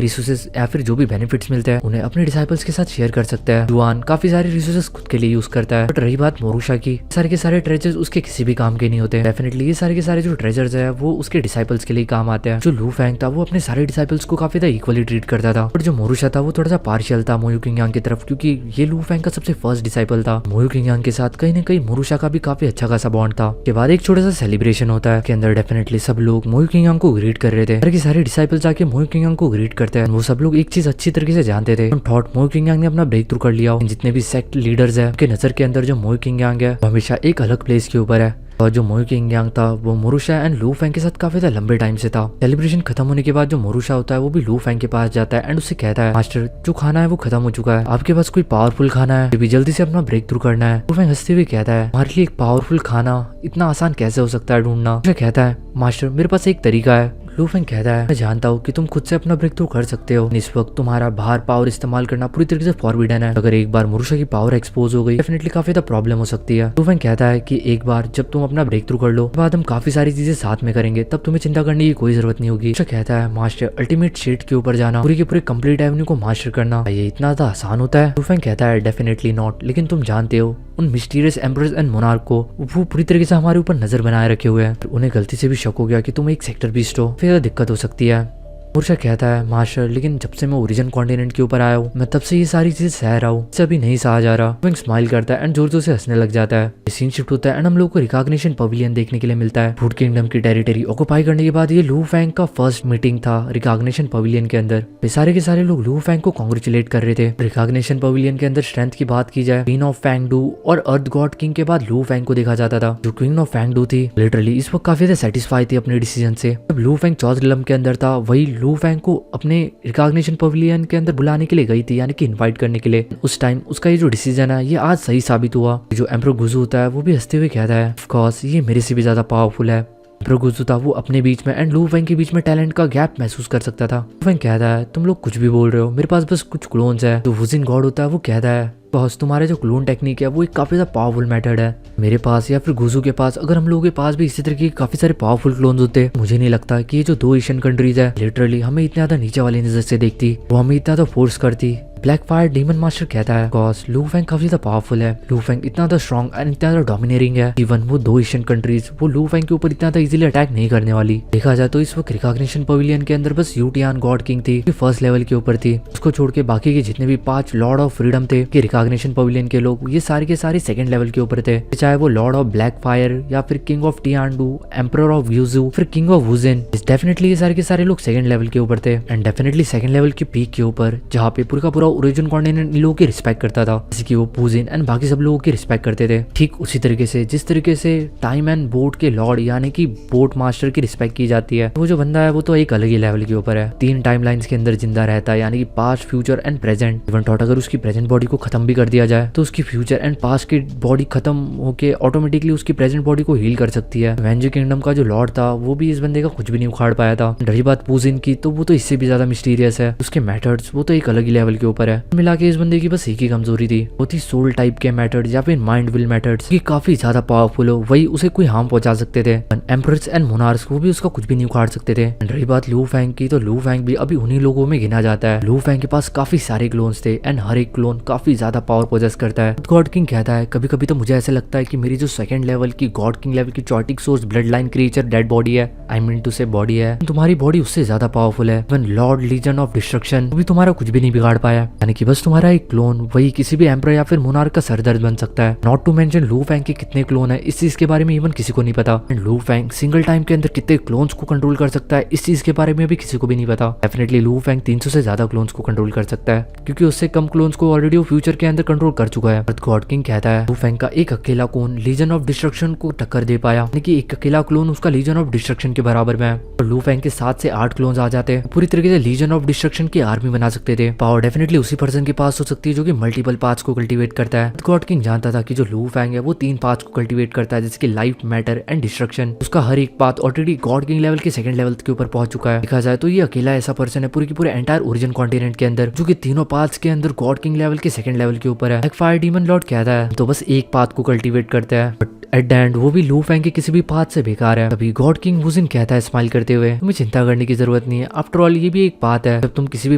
रिसोर्सेज या फिर जो भी बेनिफिट्स मिलते हैं उन्हें अपने डिसाइपल्स के साथ शेयर कर सकता है। युआन काफी सारे रिसोर्सेज खुद के लिए यूज करता है, बट रही बात मोरूशा की, सारे के सारे ट्रेजर्स उसके किसी भी काम के नहीं होते। डेफिनेटली ये सारे के सारे जो ट्रेजर्स है वो उसके डिसाइपल्स के लिए काम आते हैं। जो लू फैंग था वो अपने सारे डिसाइपल्स को काफी ज्यादा इक्वली ट्रीट करता था, बट जो मोरूशा था वो थोड़ा सा पार्शियल था मोयू क्विंगयांग की तरफ, क्योंकि ये लू फैंग का सबसे फर्स्ट डिसाइपल था। मोयू क्विंगयांग के साथ कहीं ना कहीं मोरूशा का भी काफी अच्छा खासा बॉन्ड था। के बाद एक छोटा सा सेलिब्रेशन होता है के अंदर डेफिनेटली सब लोग मोयू क्विंगयांग को ग्रीट कर रहे थे। सारे के सारे डिसाइपल्स आके मोयू क्विंगयांग को ग्रीट करते हैं। वो सब लोग एक चीज अच्छी तरीके से जानते थे, थॉट मोयू क्विंगयांग ने अपना ब्रेक थ्रू कर लिया। जितने भी सेक्ट लीडर्स है उनके नजर के अंदर जो मोयू क्विंगयांग है वो हमेशा एक अलग प्लेस के ऊपर है। और जो मोयू क्विंगयांग था वो मोरूशा एंड लू फैंग के साथ काफी ज्यादा लंबे टाइम से था। सेलिब्रेशन खत्म होने के बाद जो मोरूशा होता है वो भी लू फैंग के पास जाता है एंड उससे कहता है, मास्टर जो खाना है वो खत्म हो चुका है, आपके पास कोई पावरफुल खाना है, भी जल्दी से अपना ब्रेक थ्रू करना है। लू फैंग हंसते हुए कहता है, हमारे लिए एक पावरफुल खाना इतना आसान कैसे हो सकता है ढूंढना। मोरूशा कहता है, मास्टर मेरे पास एक तरीका है। लू फैंग कहता है, मैं जानता हूँ कि तुम खुद से अपना ब्रेक थ्रू कर सकते हो, इस वक्त तुम्हारा बाहर पावर इस्तेमाल करना पूरी तरीके से फॉरबिडन है। अगर एक बार मोरूशा की पावर एक्सपोज हो गई डेफिनेटली काफी ज्यादा प्रॉब्लम हो सकती है। लू फैंग कहता है कि एक बार जब तुम अपना ब्रेक थ्रू कर लो बाद हम काफी सारी चीजें साथ में करेंगे, तब तुम्हें चिंता करने की कोई जरूरत नहीं होगी। मोरूशा कहता है, मास्टर अल्टीमेट शेड के ऊपर जाना, पूरी के पूरे कंप्लीट एवेन्यू को मास्टर करना, ये इतना ज्यादा आसान होता है। लू फैंग कहता है, डेफिनेटली नॉट, लेकिन तुम जानते हो उन मिस्टीरियस एम्परर्स एंड मोनार्क को वो पूरी तरीके से हमारे ऊपर नजर बनाए रखे हुए हैं, उन्हें गलती से भी शक हो गया कि तुम एक सेक्टर बीस्ट हो, फिर दिक्कत हो सकती है। मोरूशा कहता है, मास्टर लेकिन जब से मैं ओरिजिन कॉन्टिनेंट के ऊपर आया हूँ मैं तब से ये सारी चीजें सह रहा हूँ, इससे अभी नहीं सहा जा रहा। विंग स्माइल करता है एंड जोर जोर से हंसने लग जाता है। सीन शिफ्ट होता है एंड हम लोग को रिकॉग्निशन पवेलियन देखने के लिए मिलता है। फूड किंगडम की टेरिटरी ऑक्यूपाई करने के बाद ये लू फैंग का फर्स्ट मीटिंग था रिकॉग्निशन पवेलियन के अंदर। सारे के सारे लोग लू फैंग को कॉन्ग्रेचुलेट कर रहे थे। रिकॉग्निशन पवेलियन के अंदर स्ट्रेंथ की बात की जाए, क्वीन ऑफ फैंगडू और अर्थ गॉड किंग के बाद लू फैंग को देखा जाता था। जो क्वीन ऑफ फैंगडू थी लिटरली इस वक्त काफी सेटिस्फाई थी अपने डिसीजन से। जब लू फैंग चॉज रिलम के अंदर था वही लू फैंग को अपने रिकॉग्निशन पवेलियन के अंदर बुलाने के लिए गई थी, यानी कि इनवाइट करने के लिए। उस टाइम उसका ये जो डिसीजन है ये आज सही साबित हुआ। जो एम्परर गुजू होता है वो भी हंसते हुए कहता है, ऑफ कोर्स ये मेरे से भी ज्यादा पावरफुल है। एम्परर गुजू था वो अपने बीच में एंड लू फैंग के बीच में टैलेंट का गैप महसूस कर सकता था। लू फैंग कहता है, तुम लोग कुछ भी बोल रहे हो, मेरे पास बस कुछ क्लोन्स है। जो वुजिन गॉड होता है वो कहता है, बॉस तुम्हारे जो क्लोन टेक्निक है वो एक काफी ज्यादा पावरफुल मेथड है। मेरे पास या फिर गुजू के पास अगर हम लोगों के पास भी इसी तरह के काफी सारे पावरफुल क्लोन्स होते, मुझे नहीं लगता कि ये जो 2 एशियन कंट्रीज है लिटरली हमें इतना ज्यादा नीचे वाली नजर से देखती, वो हमें इतना ज्यादा फोर्स करती। ब्लैक फायर डीमन मास्टर कहता है बिकॉज लू फैंग काफी ज्यादा पावरफुल है, लू फैंग इतना ज्यादा स्ट्रॉन्ग एंड इतना ज्यादा डोमिनेटिंग है, इवन वो 2 एशियन कंट्रीज वो लू फैंग के ऊपर इतना ज्यादा इजीली अटैक नहीं करने वाली। देखा जाए तो इस वक्त रिकॉग्निशन पवेलियन के अंदर बस यूटियान गॉड किंग थी, फर्स्ट लेवल के ऊपर थी, उसको छोड़ के बाकी के जितने भी 5 लॉर्ड ऑफ फ्रीडम थे कि रिकॉग्निशन पवेलियन के लोग, ये सारे के सारे सेकंड लेवल के ऊपर थे, चाहे वो लॉर्ड ऑफ ब्लैक फायर या फिर king of Tiandu, emperor of Yuju, फिर किंग ऑफ वुजेन, डेफिनेटली ये सारे के सारे लोग सेकंड लेवल के ऊपर थे एंड डेफिनेटली सेकंड लेवल के पीक के ऊपर जहाँ पे पूरा का पूरा ओरिजिन कॉन्टिनेंट लोगों की रिस्पेक्ट करता था, जैसे कि वो पूजिन एंड बाकी सब लोगों की रिस्पेक्ट करते थे। ठीक उसी तरीके से जिस तरीके से टाइम एंड बोट के लॉर्ड यानी कि बोट मास्टर की रिस्पेक्ट की जाती है, वो जो बंदा है वो तो एक अलग ही लेवल के ऊपर है, 3 टाइमलाइंस के अंदर जिंदा रहता है, यानी कि past, future and present. Even thought अगर उसकी प्रेजेंट बॉडी को खत्म भी कर दिया जाए तो उसकी फ्यूचर एंड पास्ट की बॉडी खत्म होके ऑटोमेटिकली उसकी प्रेजेंट बॉडी को हील कर सकती है। वेंजी किंगडम का जो लॉर्ड था वो भी इस बंदे का कुछ भी नहीं उखाड़ पाया था। रही बात पूजिन की तो वो तो इससे भी ज्यादा मिस्टीरियस है, उसके मेथड्स वो तो एक अलग ही लेवल के ऊपर है। मिला के इस बंदे की बस एक ही कमजोरी थी, वो थी सोल टाइप के मेथड्स या फिर माइंड विल मेथड्स, कि काफी ज्यादा पावरफुल हो वही उसे कोई हार्म पहुंचा सकते थे। एम्परर्स एंड मोनार्क्स वो भी उसका कुछ भी नहीं उखाड़ सकते थे। रही बात लू फैंग की तो लू फैंग भी अभी उन्हीं लोगों में गिना जाता है। लू फैंग के पास काफी सारे क्लोन्स थे एंड हर एक क्लोन काफी ज्यादा पावर पोजेस करता है। गॉड किंग कहता है कभी कभी तो मुझे ऐसा लगता है कि मेरी जो सेकंड लेवल की गॉड किंग लेवल की chaotic source blood line creature dead body है, I mean to say body है, तुम्हारी बॉडी उससे ज्यादा पावरफुल है। Even lord legion of destruction वो भी तुम्हारा कुछ भी नहीं बिगाड़ पाया, यानी कि बस तुम्हारा एक क्लोन वही किसी भी एम्परर या फिर मोनार्क का सरदर्द बन सकता है। नॉट टू मेंशन लू फैंग के कितने क्लोन है इस चीज के बारे में इवन किसी को नहीं पता। एंड लू फैंग सिंगल टाइम के अंदर कितने क्लोन्स को कंट्रोल कर सकता है इस चीज के बारे में भी किसी को भी नहीं पता। डेफिनेटली लू फैंग 300 से ज्यादा क्लोन्स को कंट्रोल कर सकता है, क्योंकि उससे कम क्लोन्स को ऑलरेडी वो फ्यूचर के अंदर कंट्रोल कर चुका है। गॉड किंग कहता है लू फैंग का एक अकेला क्लोन लीजन ऑफ डिस्ट्रक्शन को टक्कर दे पाया, यानी कि एक अकेला क्लोन उसका लीजन ऑफ डिस्ट्रक्शन के बराबर में है। और लू फैंग के 7 से 8 क्लोन्स आ जाते, पूरी तरीके से लीजन ऑफ डिस्ट्रक्शन की आर्मी बना सकते थे। पावर डेफिनेटली उसी पर्सन के पास हो सकती है जो कि मल्टीपल पाथ्स को कल्टीवेट करता है। गॉड किंग जानता था कि जो लू फैंग है वो 3 पाथ्स को कल्टीवेट करता है, जिसके लाइफ, मैटर एंड डिस्ट्रक्शन। उसका हर एक path already God king level के सेकंड लेवल के ऊपर पहुंच चुका है। देखा जाए तो ये अकेला ऐसा पर्सन है पूरी की पूरे एंटायर ओरिजिन कॉन्टिनेंट के अंदर जो कि तीनों पाथ्स के अंदर गॉड किंग लेवल के सेकंड लेवल के ऊपर है। ब्लैक फायर डीमन लॉर्ड कहता है तो बस एक पाथ को कल्टीवेट करता है, बट एट द एंड वो भी लू फैंग के किसी भी पाथ से बेकार है। तभी गॉड किंग वुजिन कहता है स्माइल करते हुए तुम्हें चिंता करने की जरूरत नहीं है, आफ्टर ऑल ये भी एक पाथ है। जब तुम किसी भी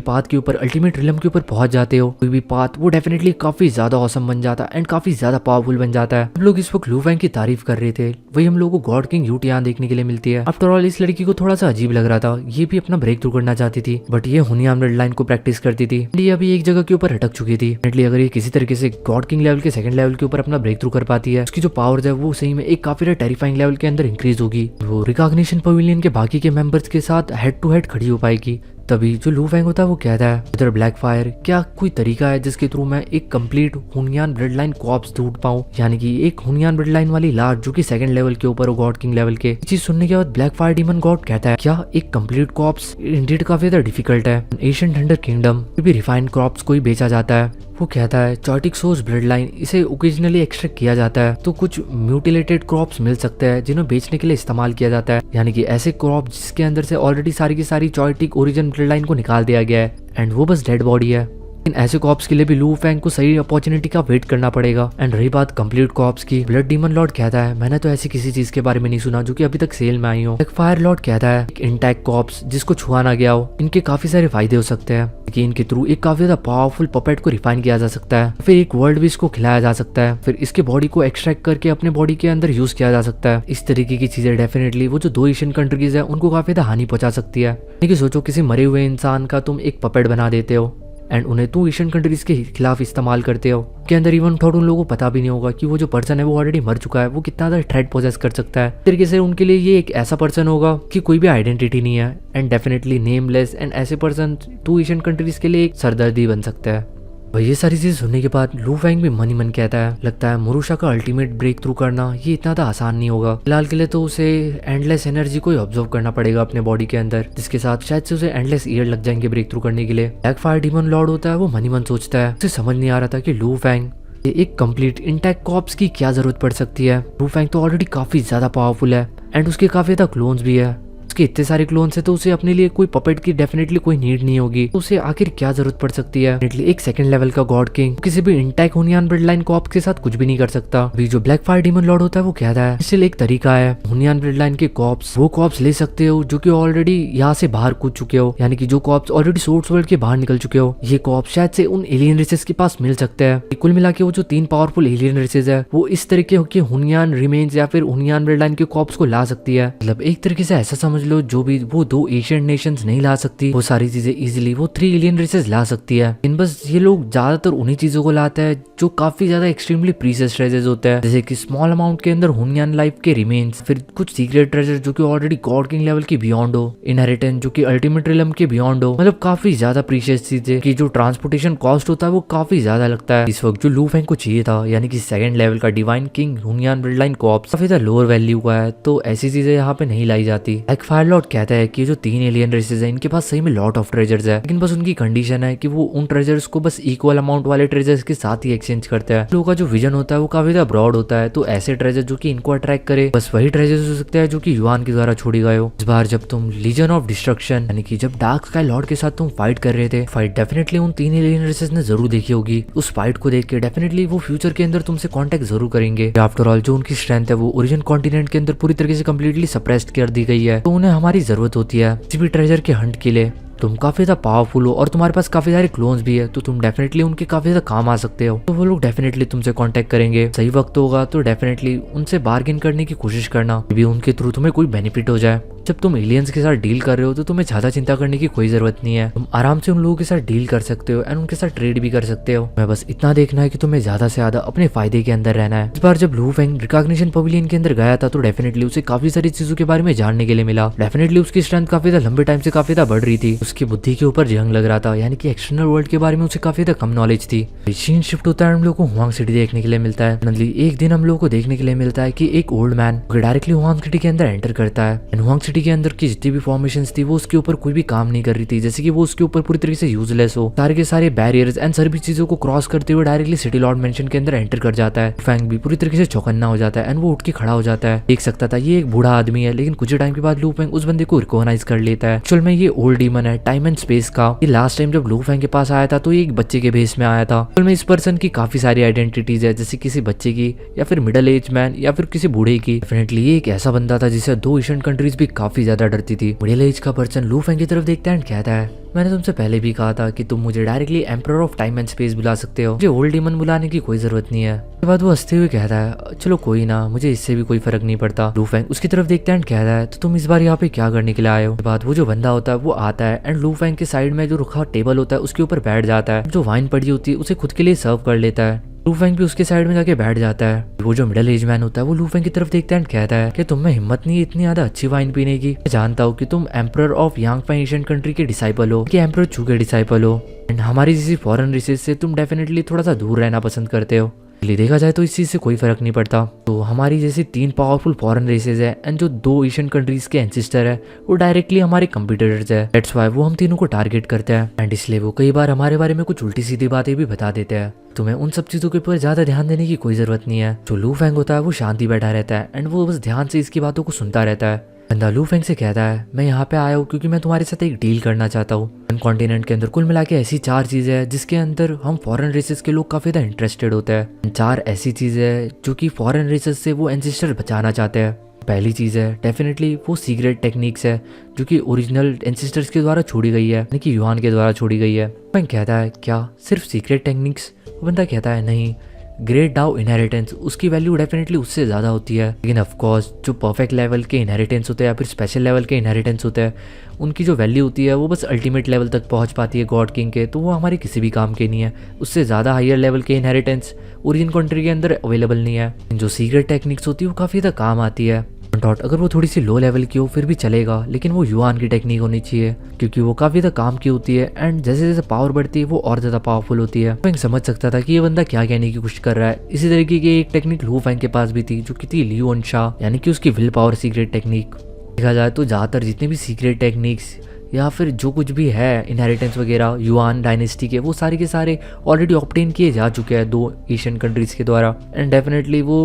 पाथ के ऊपर अल्टीमेट रिलम के ऊपर पहुंच जाते हो कोई भी पाथ वो डेफिनेटली काफी ज्यादा औसम बन जाता है एंड काफी ज्यादा पावरफुल बन जाता है। हम लोग इस वक्त लू फैंग की तारीफ कर रहे थे, वही हम लोगों को गॉड किंग यूटियान देखने के लिए मिलती है। आफ्टर ऑल इस लड़की को थोड़ा सा अजीब लग रहा था, ये भी अपना ब्रेक थ्रू करना चाहती थी, बट ये हुनियान ब्लड लाइन को प्रैक्टिस करती थी, ये अभी एक जगह के ऊपर अटक चुकी थी। अगर ये किसी तरीके से गॉड किंग लेवल के सेकंड लेवल के ऊपर अपना ब्रेक थ्रू कर पाती है, उसकी जो पावर्स है वो सही में एक काफी टेरिफाइंग लेवल के अंदर इंक्रीज होगी। वो रिकॉग्निशन पवेलियन के बाकी के मेंबर्स के साथ हेड टू हेड खड़ी हो पाएगी। तभी जो लू फैंग होता है वो कहता है इधर ब्लैक फायर क्या कोई तरीका है जिसके थ्रू मैं एक कंप्लीट हुनियान ब्लड लाइन कॉर्प्स ढूंढ पाऊं, यानी कि एक हुनियान ब्लड लाइन वाली लाश जो कि सेकंड लेवल के ऊपर हो गॉड किंग लेवल के। चीज सुनने के बाद ब्लैक फायर डीमन गॉड कहता है क्या एक कंप्लीट कॉर्प्स इंडीड काफी ज्यादा डिफिकल्ट है, एशियन थंडर किंगडम भी रिफाइंड क्रॉप्स को ही बेचा जाता है। वो कहता है चॉटिक सोर्स ब्लड लाइन इसे ओकेजनली एक्सट्रैक्ट किया जाता है तो कुछ म्यूटिलेटेड क्रॉप्स मिल सकते हैं जिन्हें बेचने के लिए इस्तेमाल किया जाता है, यानी कि ऐसे क्रॉप जिसके अंदर से ऑलरेडी सारी की सारी चॉटिक ओरिजिन ब्लड लाइन को निकाल दिया गया है एंड वो बस डेड बॉडी है। इन ऐसे कॉप्स के लिए भी लू फैंग को सही अपॉर्चुनिटी का वेट करना पड़ेगा। एंड रही बात कंप्लीट कॉप्स की, ब्लड डीमन लॉर्ड कहता है मैंने तो ऐसी किसी चीज के बारे में नहीं सुना जो कि अभी तक सेल में आई हो। एक फायर लॉर्ड कहता है इंटैक्ट कॉप्स जिसको छुआ ना गया हो, इनके काफी सारे फायदे हो सकते हैं कि इनके थ्रू एक काफी ज्यादा पावरफुल पपेट को रिफाइन किया जा सकता है, फिर एक वर्ल्ड विश को खिलाया जा सकता है, फिर इसके बॉडी को एक्सट्रैक्ट करके अपने बॉडी के अंदर यूज किया जा सकता है। इस तरीके की चीजें डेफिनेटली वो जो 2 एशियन कंट्रीज है उनको काफी ज्यादा हानि पहुंचा सकती है। लेकिन सोचो किसी मरे हुए इंसान का तुम एक पपेट बना देते हो एंड उन्हें तुम एशियन कंट्रीज के खिलाफ इस्तेमाल करते हो, के अंदर इवन थोड़ा उन लोगों को पता भी नहीं होगा कि वो जो पर्सन है वो ऑलरेडी मर चुका है, वो कितना ज्यादा थ्रेट पोजेस कर सकता है। इस तरीके से उनके लिए ये एक ऐसा पर्सन होगा कि कोई भी आइडेंटिटी नहीं है एंड डेफिनेटली नेमलेस एंड ऐसे पर्सन 2 एशियन कंट्रीज के लिए एक सरदर्दी बन सकता है। भाई ये सारी चीज सुनने के बाद लू फैंग भी मन ही मन कहता है लगता है मुरुशा का अल्टीमेट ब्रेक थ्रू करना ये इतना तो आसान नहीं होगा। फिलहाल के लिए तो उसे एंडलेस एनर्जी को ऑब्जर्व करना पड़ेगा अपने बॉडी के अंदर, जिसके साथ शायद से उसे एंडलेस ईयर लग जाएंगे ब्रेक थ्रू करने के लिए। ब्लैक फायर डीमन लॉर्ड होता है वो मन ही मन सोचता है, उसे समझ नहीं आ रहा था कि लू फैंग एक कंप्लीट इंटैक्ट कॉप्स की क्या जरूरत पड़ सकती है। लू फैंग तो ऑलरेडी काफी ज्यादा पावरफुल है एंड उसके काफी ज्यादा क्लोन्स भी है, उसके इतने सारे क्लोन्स है तो उसे अपने लिए कोई पपेट की डेफिनेटली कोई नीड नहीं होगी, तो उसे आखिर क्या जरूरत पड़ सकती है। एक सेकंड लेवल का गॉड किंग किसी भी इंटैक्ट हुनियान ब्लड लाइन कॉप्स के साथ कुछ भी नहीं कर सकता। अभी जो ब्लैक फायर डीमन लॉर्ड होता है वो कहता है इसलिए एक तरीका है, हुनियान ब्लड लाइन के कॉप्स वो कॉप्स ले सकते हो जो कि ऑलरेडी यहाँ से बाहर कूद चुके हो, यानी कि जो कॉप्स ऑलरेडी सोर्स वर्ल्ड के बाहर निकल चुके हो। ये कॉप्स शायद से उन एलियन रेसेस के पास मिल सकते हैं। कुल मिला के वो जो 3 पावरफुल एलियन रेसेस है वो इस तरीके के हुनियान रिमेन्स या फिर हुनियान ब्लड लाइन के कॉप्स को ला सकती है। मतलब एक तरीके से ऐसा समझ लो जो भी वो 2 एशियन नेशंस नहीं ला सकती वो सारी चीजें इजीली वो 3 एलियन रेसेस ला सकती है। इन बस ये लोग ज्यादातर उन्हीं चीजों को लाते हैं जो काफी ज्यादा एक्सट्रीमली प्रीशियस ट्रेजर्स होते हैं, जैसे कि स्मॉल अमाउंट के अंदर हुनियान लाइफ के रिमेन्स, फिर कुछ सीक्रेट ट्रेजर जो कि ऑलरेडी गॉड किंग लेवल की बियॉन्ड हो, इनहेरिटेंस जो कि अल्टीमेट रिलम के बियॉन्ड हो। मतलब काफी ज्यादा प्रीशियस चीजें कि जो ट्रांसपोर्टेशन कॉस्ट होता है वो काफी ज्यादा लगता है। इस वक्त जो लू फेंग को चाहिए था यानी कि सेकंड लेवल का divine king Hunyuan blood line corpse काफी ज्यादा लोअर वैल्यू का है, तो ऐसी चीजें यहाँ पे नहीं लाई जाती। एक फायर लॉर्ड कहता है कि जो 3 एलियन रेसेस है इनके पास सही में लॉट ऑफ ट्रेजर्स है, लेकिन बस उनकी कंडीशन है कि वो उन ट्रेजर्स को बस इक्वल अमाउंट वाले ट्रेजर्स के साथ ही एक्सचेंज करते हैं। लोगों का जो विजन होता है वो काफी ज्यादा ब्रॉड होता है, तो ऐसे ट्रेजर जो कि इनको अट्रैक्ट करे बस वही ट्रेजर्स हो सकते हैं जो कि युआन के द्वारा छोड़ी गए हो। इस बार जब तुम लीजन ऑफ डिस्ट्रक्शन यानी कि जब डार्क स्काई लॉर्ड के साथ तुम फाइट कर रहे थे, फाइट डेफिनेटली उन 3 एलियन रेसेस ने जरूर देखी होगी। उस फाइट को देख के डेफिनेटली वो फ्यूचर के अंदर तुमसे कांटेक्ट जरूर करेंगे। आफ्टर ऑल जो उनकी स्ट्रेंथ है वो ओरिजिन कॉन्टिनेंट के अंदर पूरी तरीके से कम्प्लीटली सप्रेस्ड कर दी गई है, तो उन्हें हमारी जरूरत होती है किसी भी ट्रेजर के हंट के लिए। तुम काफी ज्यादा पावरफुल हो और तुम्हारे पास काफी सारे क्लोन्स भी है, तो तुम डेफिनेटली उनके काफी ज्यादा काम आ सकते हो, तो वो लोग डेफिनेटली तुमसे कांटेक्ट करेंगे। सही वक्त होगा तो डेफिनेटली उनसे बार्गेन करने की कोशिश करना, भी उनके थ्रू तुम्हें कोई बेनिफिट हो जाए। जब तुम एलियंस के साथ डील कर रहे हो तो तुम्हें ज्यादा चिंता करने की कोई जरूरत नहीं है, तुम आराम से उन लोगों के साथ डील कर सकते हो एंड उनके साथ ट्रेड भी कर सकते हो। मैं बस इतना देखना है कि तुम्हें ज्यादा से ज्यादा अपने फायदे के अंदर रहना है। इस बार जब लू फेंग रिकॉग्निशन पवेलियन के अंदर गया था तो डेफिनेटली उसे काफी सारी चीजों के बारे में जानने के लिए मिला। डेफिनेटली उसकी स्ट्रेंथ काफी ज्यादा लंबे टाइम से काफी ज्यादा बढ़ रही थी, उसकी बुद्धि के ऊपर जंग लग रहा था, यानी कि एक्सटर्नल वर्ल्ड के बारे में उसे काफी ज्यादा कम नॉलेज थी। सीन शिफ्ट होता है, हम लोग को हुआंग सिटी देखने के लिए मिलता है। एक दिन हम लोग को देखने के लिए मिलता है कि एक old man directly Huang city के अंदर एंटर करता है। हुआंग सिटी के अंदर की जितनी भी फॉर्मेशंस थी वो उसके ऊपर कोई भी काम नहीं कर रही थी, जैसे कि वो उसके ऊपर पूरी तरीके से यूजलेस हो। सारे के सारे बैरियर्स एंड सभी चीजों को क्रॉस करते हुए डायरेक्टली सिटी लॉर्ड मेंशन के अंदर एंटर कर जाता है। फैंग भी पूरी तरीके से चौकन्ना हो जाता है एंड वो उठ के खड़ा हो जाता है। देख सकता था ये एक बूढ़ा आदमी है, लेकिन कुछ टाइम के बाद लू फेंग उस बंदे को रिकॉग्नाइज कर लेता है। एक्चुअल में ये ओल्ड डीमन है टाइम एंड स्पेस का। ये लास्ट टाइम जब लू फेंग के पास आया था तो ये एक बच्चे के भेस में आया था। एक्चुअल में इस पर्सन की काफी सारी आइडेंटिटीज है, जैसे किसी बच्चे की या फिर मिडिल एज मैन या फिर किसी बूढ़े की। डेफिनेटली ये एक ऐसा बंदा था जिसे 2 एशियन कंट्रीज भी काफी ज्यादा डरती थी। मिडिल एज का पर्सन लू फेंग की तरफ देखता है एंड कहता है मैंने तुमसे पहले भी कहा था कि तुम मुझे directly emperor of time and space बुला सकते हो, मुझे ओल्ड डीमन बुलाने की कोई जरूरत नहीं है। उसके बाद वो हंसते हुए कहता है चलो कोई ना, मुझे इससे भी कोई फर्क नहीं पड़ता। लू फेंग उसकी तरफ देखता है एंड कहता है तो तुम इस बार यहाँ पे क्या करने के लिए आए हो। उसके बाद वो जो बंदा होता है वो आता है एंड लू फेंग के साइड में जो रखा टेबल होता है उसके ऊपर बैठ जाता है। जो वाइन पड़ी होती है उसे खुद के लिए सर्व कर लेता है। लू फेंग भी उसके साइड में जाके बैठ जाता है। वो जो मिडिल एज मैन होता है वो लू फेंग की तरफ देखता है एंड कहता है कि तुम में हिम्मत नहीं है इतनी ज्यादा अच्छी वाइन पीने की। मैं जानता हूँ कि तुम एम्परर ऑफ यांगफाई एशियन कंट्री के डिसाइपल हो, कि एम्परर चू के डिसाइपल हो, एंड हमारी जैसी फॉरेन रिसेस से तुम डेफिनेटली थोड़ा सा दूर रहना पसंद करते हो। देखा जाए तो इस चीज से कोई फर्क नहीं पड़ता। तो हमारी जैसी 3 पावरफुल फॉरेन रेसेस है एंड जो 2 एशियन कंट्रीज के एंसेस्टर है वो डायरेक्टली हमारे कंपटीटर्स है। दैट्स व्हाई वो हम तीनों को टारगेट करते हैं एंड इसलिए वो कई बार हमारे बारे में कुछ उल्टी सीधी बातें भी बता देते हैं। तुम्हें उन सब चीजों के ऊपर ज्यादा ध्यान देने की कोई जरूरत नहीं है। जो लू फेंग होता है वो शांति बैठा रहता है एंड वो बस ध्यान से इसकी बातों को सुनता रहता है। बंदा लू फेंग से कहता है मैं यहाँ पे आया हूँ क्योंकि मैं तुम्हारे साथ एक डील करना चाहता हूँ। कॉन्टिनेंट के अंदर कुल मिला के ऐसी 4 चीजें हैं जिसके अंदर हम फॉरेन रेसेस के लोग काफी ज्यादा इंटरेस्टेड होते हैं। 4 ऐसी चीजें हैं जो कि फॉरेन रेसेस से वो एंसेस्टर बचाना चाहते हैं। पहली चीज है डेफिनेटली वो सीक्रेट टेक्निक्स है जो कि ओरिजिनल एंसेस्टर्स के द्वारा छोड़ी गई है, यानी कि युआन के द्वारा छोड़ी गई है। फेंग कहता है क्या सिर्फ सीक्रेट टेक्निक्स? वो बंदा कहता है नहीं, ग्रेट डाउ इनहेरिटेंस उसकी वैल्यू डेफिनेटली उससे ज़्यादा होती है। लेकिन ऑफकोर्स जो परफेक्ट लेवल के इनहेरिटेंस होते हैं या फिर स्पेशल लेवल के इनहेरिटेंस होते हैं उनकी जो वैल्यू होती है वो बस अल्टीमेट लेवल तक पहुंच पाती है गॉड किंग के, तो वो हमारे किसी भी काम के नहीं है। उससे ज़्यादा हायर लेवल के इनहेरिटेंस ओरिजिन कंट्री के अंदर अवेलेबल नहीं है। जो सीक्रेट टेक्निक्स होती है वो काफ़ी ज़्यादा काम आती है। डॉट अगर वो थोड़ी सी लो लेवल की हो फिर भी चलेगा, लेकिन वो युआन की टेक्निक होनी चाहिए क्योंकि वो काफी ज्यादा काम की होती है एंड जैसे जैसे पावर बढ़ती है वो और ज्यादा पावरफुल होती है। फेंग समझ सकता था कि ये बंदा क्या कहने की कोशिश कर रहा है। इसी तरीके की एक टेक्निक लू फेंग के पास भी थी जो कि थी लियोन शाह, यानी कि उसकी विल पावर सीक्रेट टेक्निक। देखा जाए तो ज्यादातर जितने भी सीक्रेट टेक्निक्स या फिर जो कुछ भी है इनहेरिटेंस वगैरह युआन डायनेस्टी के, वो सारे के सारे ऑलरेडी ऑब्टेन किए जा चुके हैं 2 एशियन कंट्रीज के द्वारा एंड डेफिनेटली वो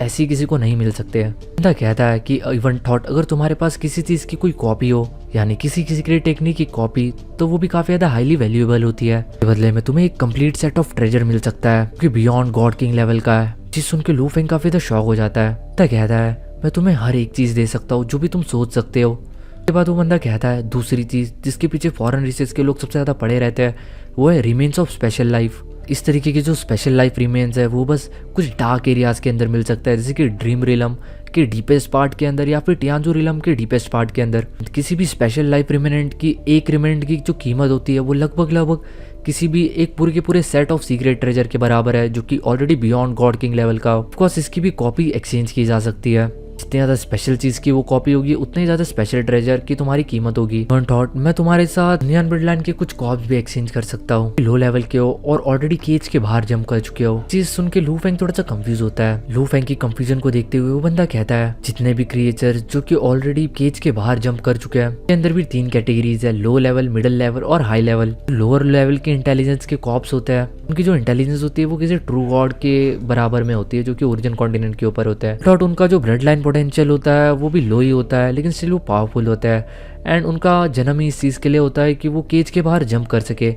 ऐसी किसी को नहीं मिल सकते हैं। बंदा कहता है कि इवन थॉट अगर तुम्हारे पास किसी चीज की कोई कॉपी हो, यानी किसी सीक्रेट टेक्निक की कॉपी, तो वो भी काफी ज्यादा हाईली वैल्यूएबल होती है। इसके बदले में तुम्हें एक कंप्लीट सेट ऑफ ट्रेजर मिल सकता है जो बियॉन्ड गॉड किंग लेवल का है। चीज सुन के लू फेंग काफी ज्यादा शॉक हो जाता है। बंदा कहता है मैं तुम्हें हर एक चीज दे सकता हूँ जो भी तुम सोच सकते हो। उसके बाद वो बंदा कहता है दूसरी चीज जिसके पीछे फॉरेन रिसर्च के लोग सबसे ज्यादा पड़े रहते हैं वो है रिमेन्स ऑफ स्पेशल लाइफ। इस तरीके की जो स्पेशल लाइफ रिमेन्स है वो बस कुछ डार्क एरियाज के अंदर मिल सकता है, जैसे कि ड्रीम रिलम के डीपेस्ट पार्ट के अंदर या फिर टियांजो रिलम के डीपेस्ट पार्ट के अंदर। किसी भी स्पेशल लाइफ रिमेनेंट की एक रिमेनेंट की जो कीमत होती है वो लगभग किसी भी एक पूरे के पूरे सेट ऑफ सीक्रेट ट्रेजर के बराबर है, जो कि already beyond God king level का। ऑफकोर्स इसकी भी कॉपी एक्सचेंज की जा सकती है। जितनी ज्यादा स्पेशल चीज की वो कॉपी होगी उतनी ज्यादा स्पेशल ट्रेजर की तुम्हारी कीमत होगी। थॉट मैं तुम्हारे साथ नियन ब्लडलाइन के कुछ कॉप्स भी एक्सचेंज कर सकता हूँ, लो लेवल के हो और ऑलरेडी केज के बाहर जंप कर चुके हो। चीज सुन के लू फेंग थोड़ा सा कंफ्यूज होता है। लू फेंग की कंफ्यूजन को देखते हुए वो बंदा कहता है जितने भी क्रिएचर जो कि ऑलरेडी केज के बाहर जंप कर चुके हैं के अंदर भी 3 कैटेगरीज है, लो लेवल, मिडिल लेवल और हाई लेवल। लोअर लेवल के इंटेलिजेंस के कॉप्स होते हैं, उनकी जो इंटेलिजेंस होती है वो किसी ट्रू गॉड के बराबर में होती है जो कि ओरिजिन कॉन्टिनेंट के ऊपर होता है। बट उनका जो ब्लड लाइन पोटेंशियल होता है वो भी लो ही होता है, लेकिन स्टिल वो पावरफुल होता है। एंड उनका जन्म ही इस चीज़ के लिए होता है कि वो केज के बाहर जंप कर सके,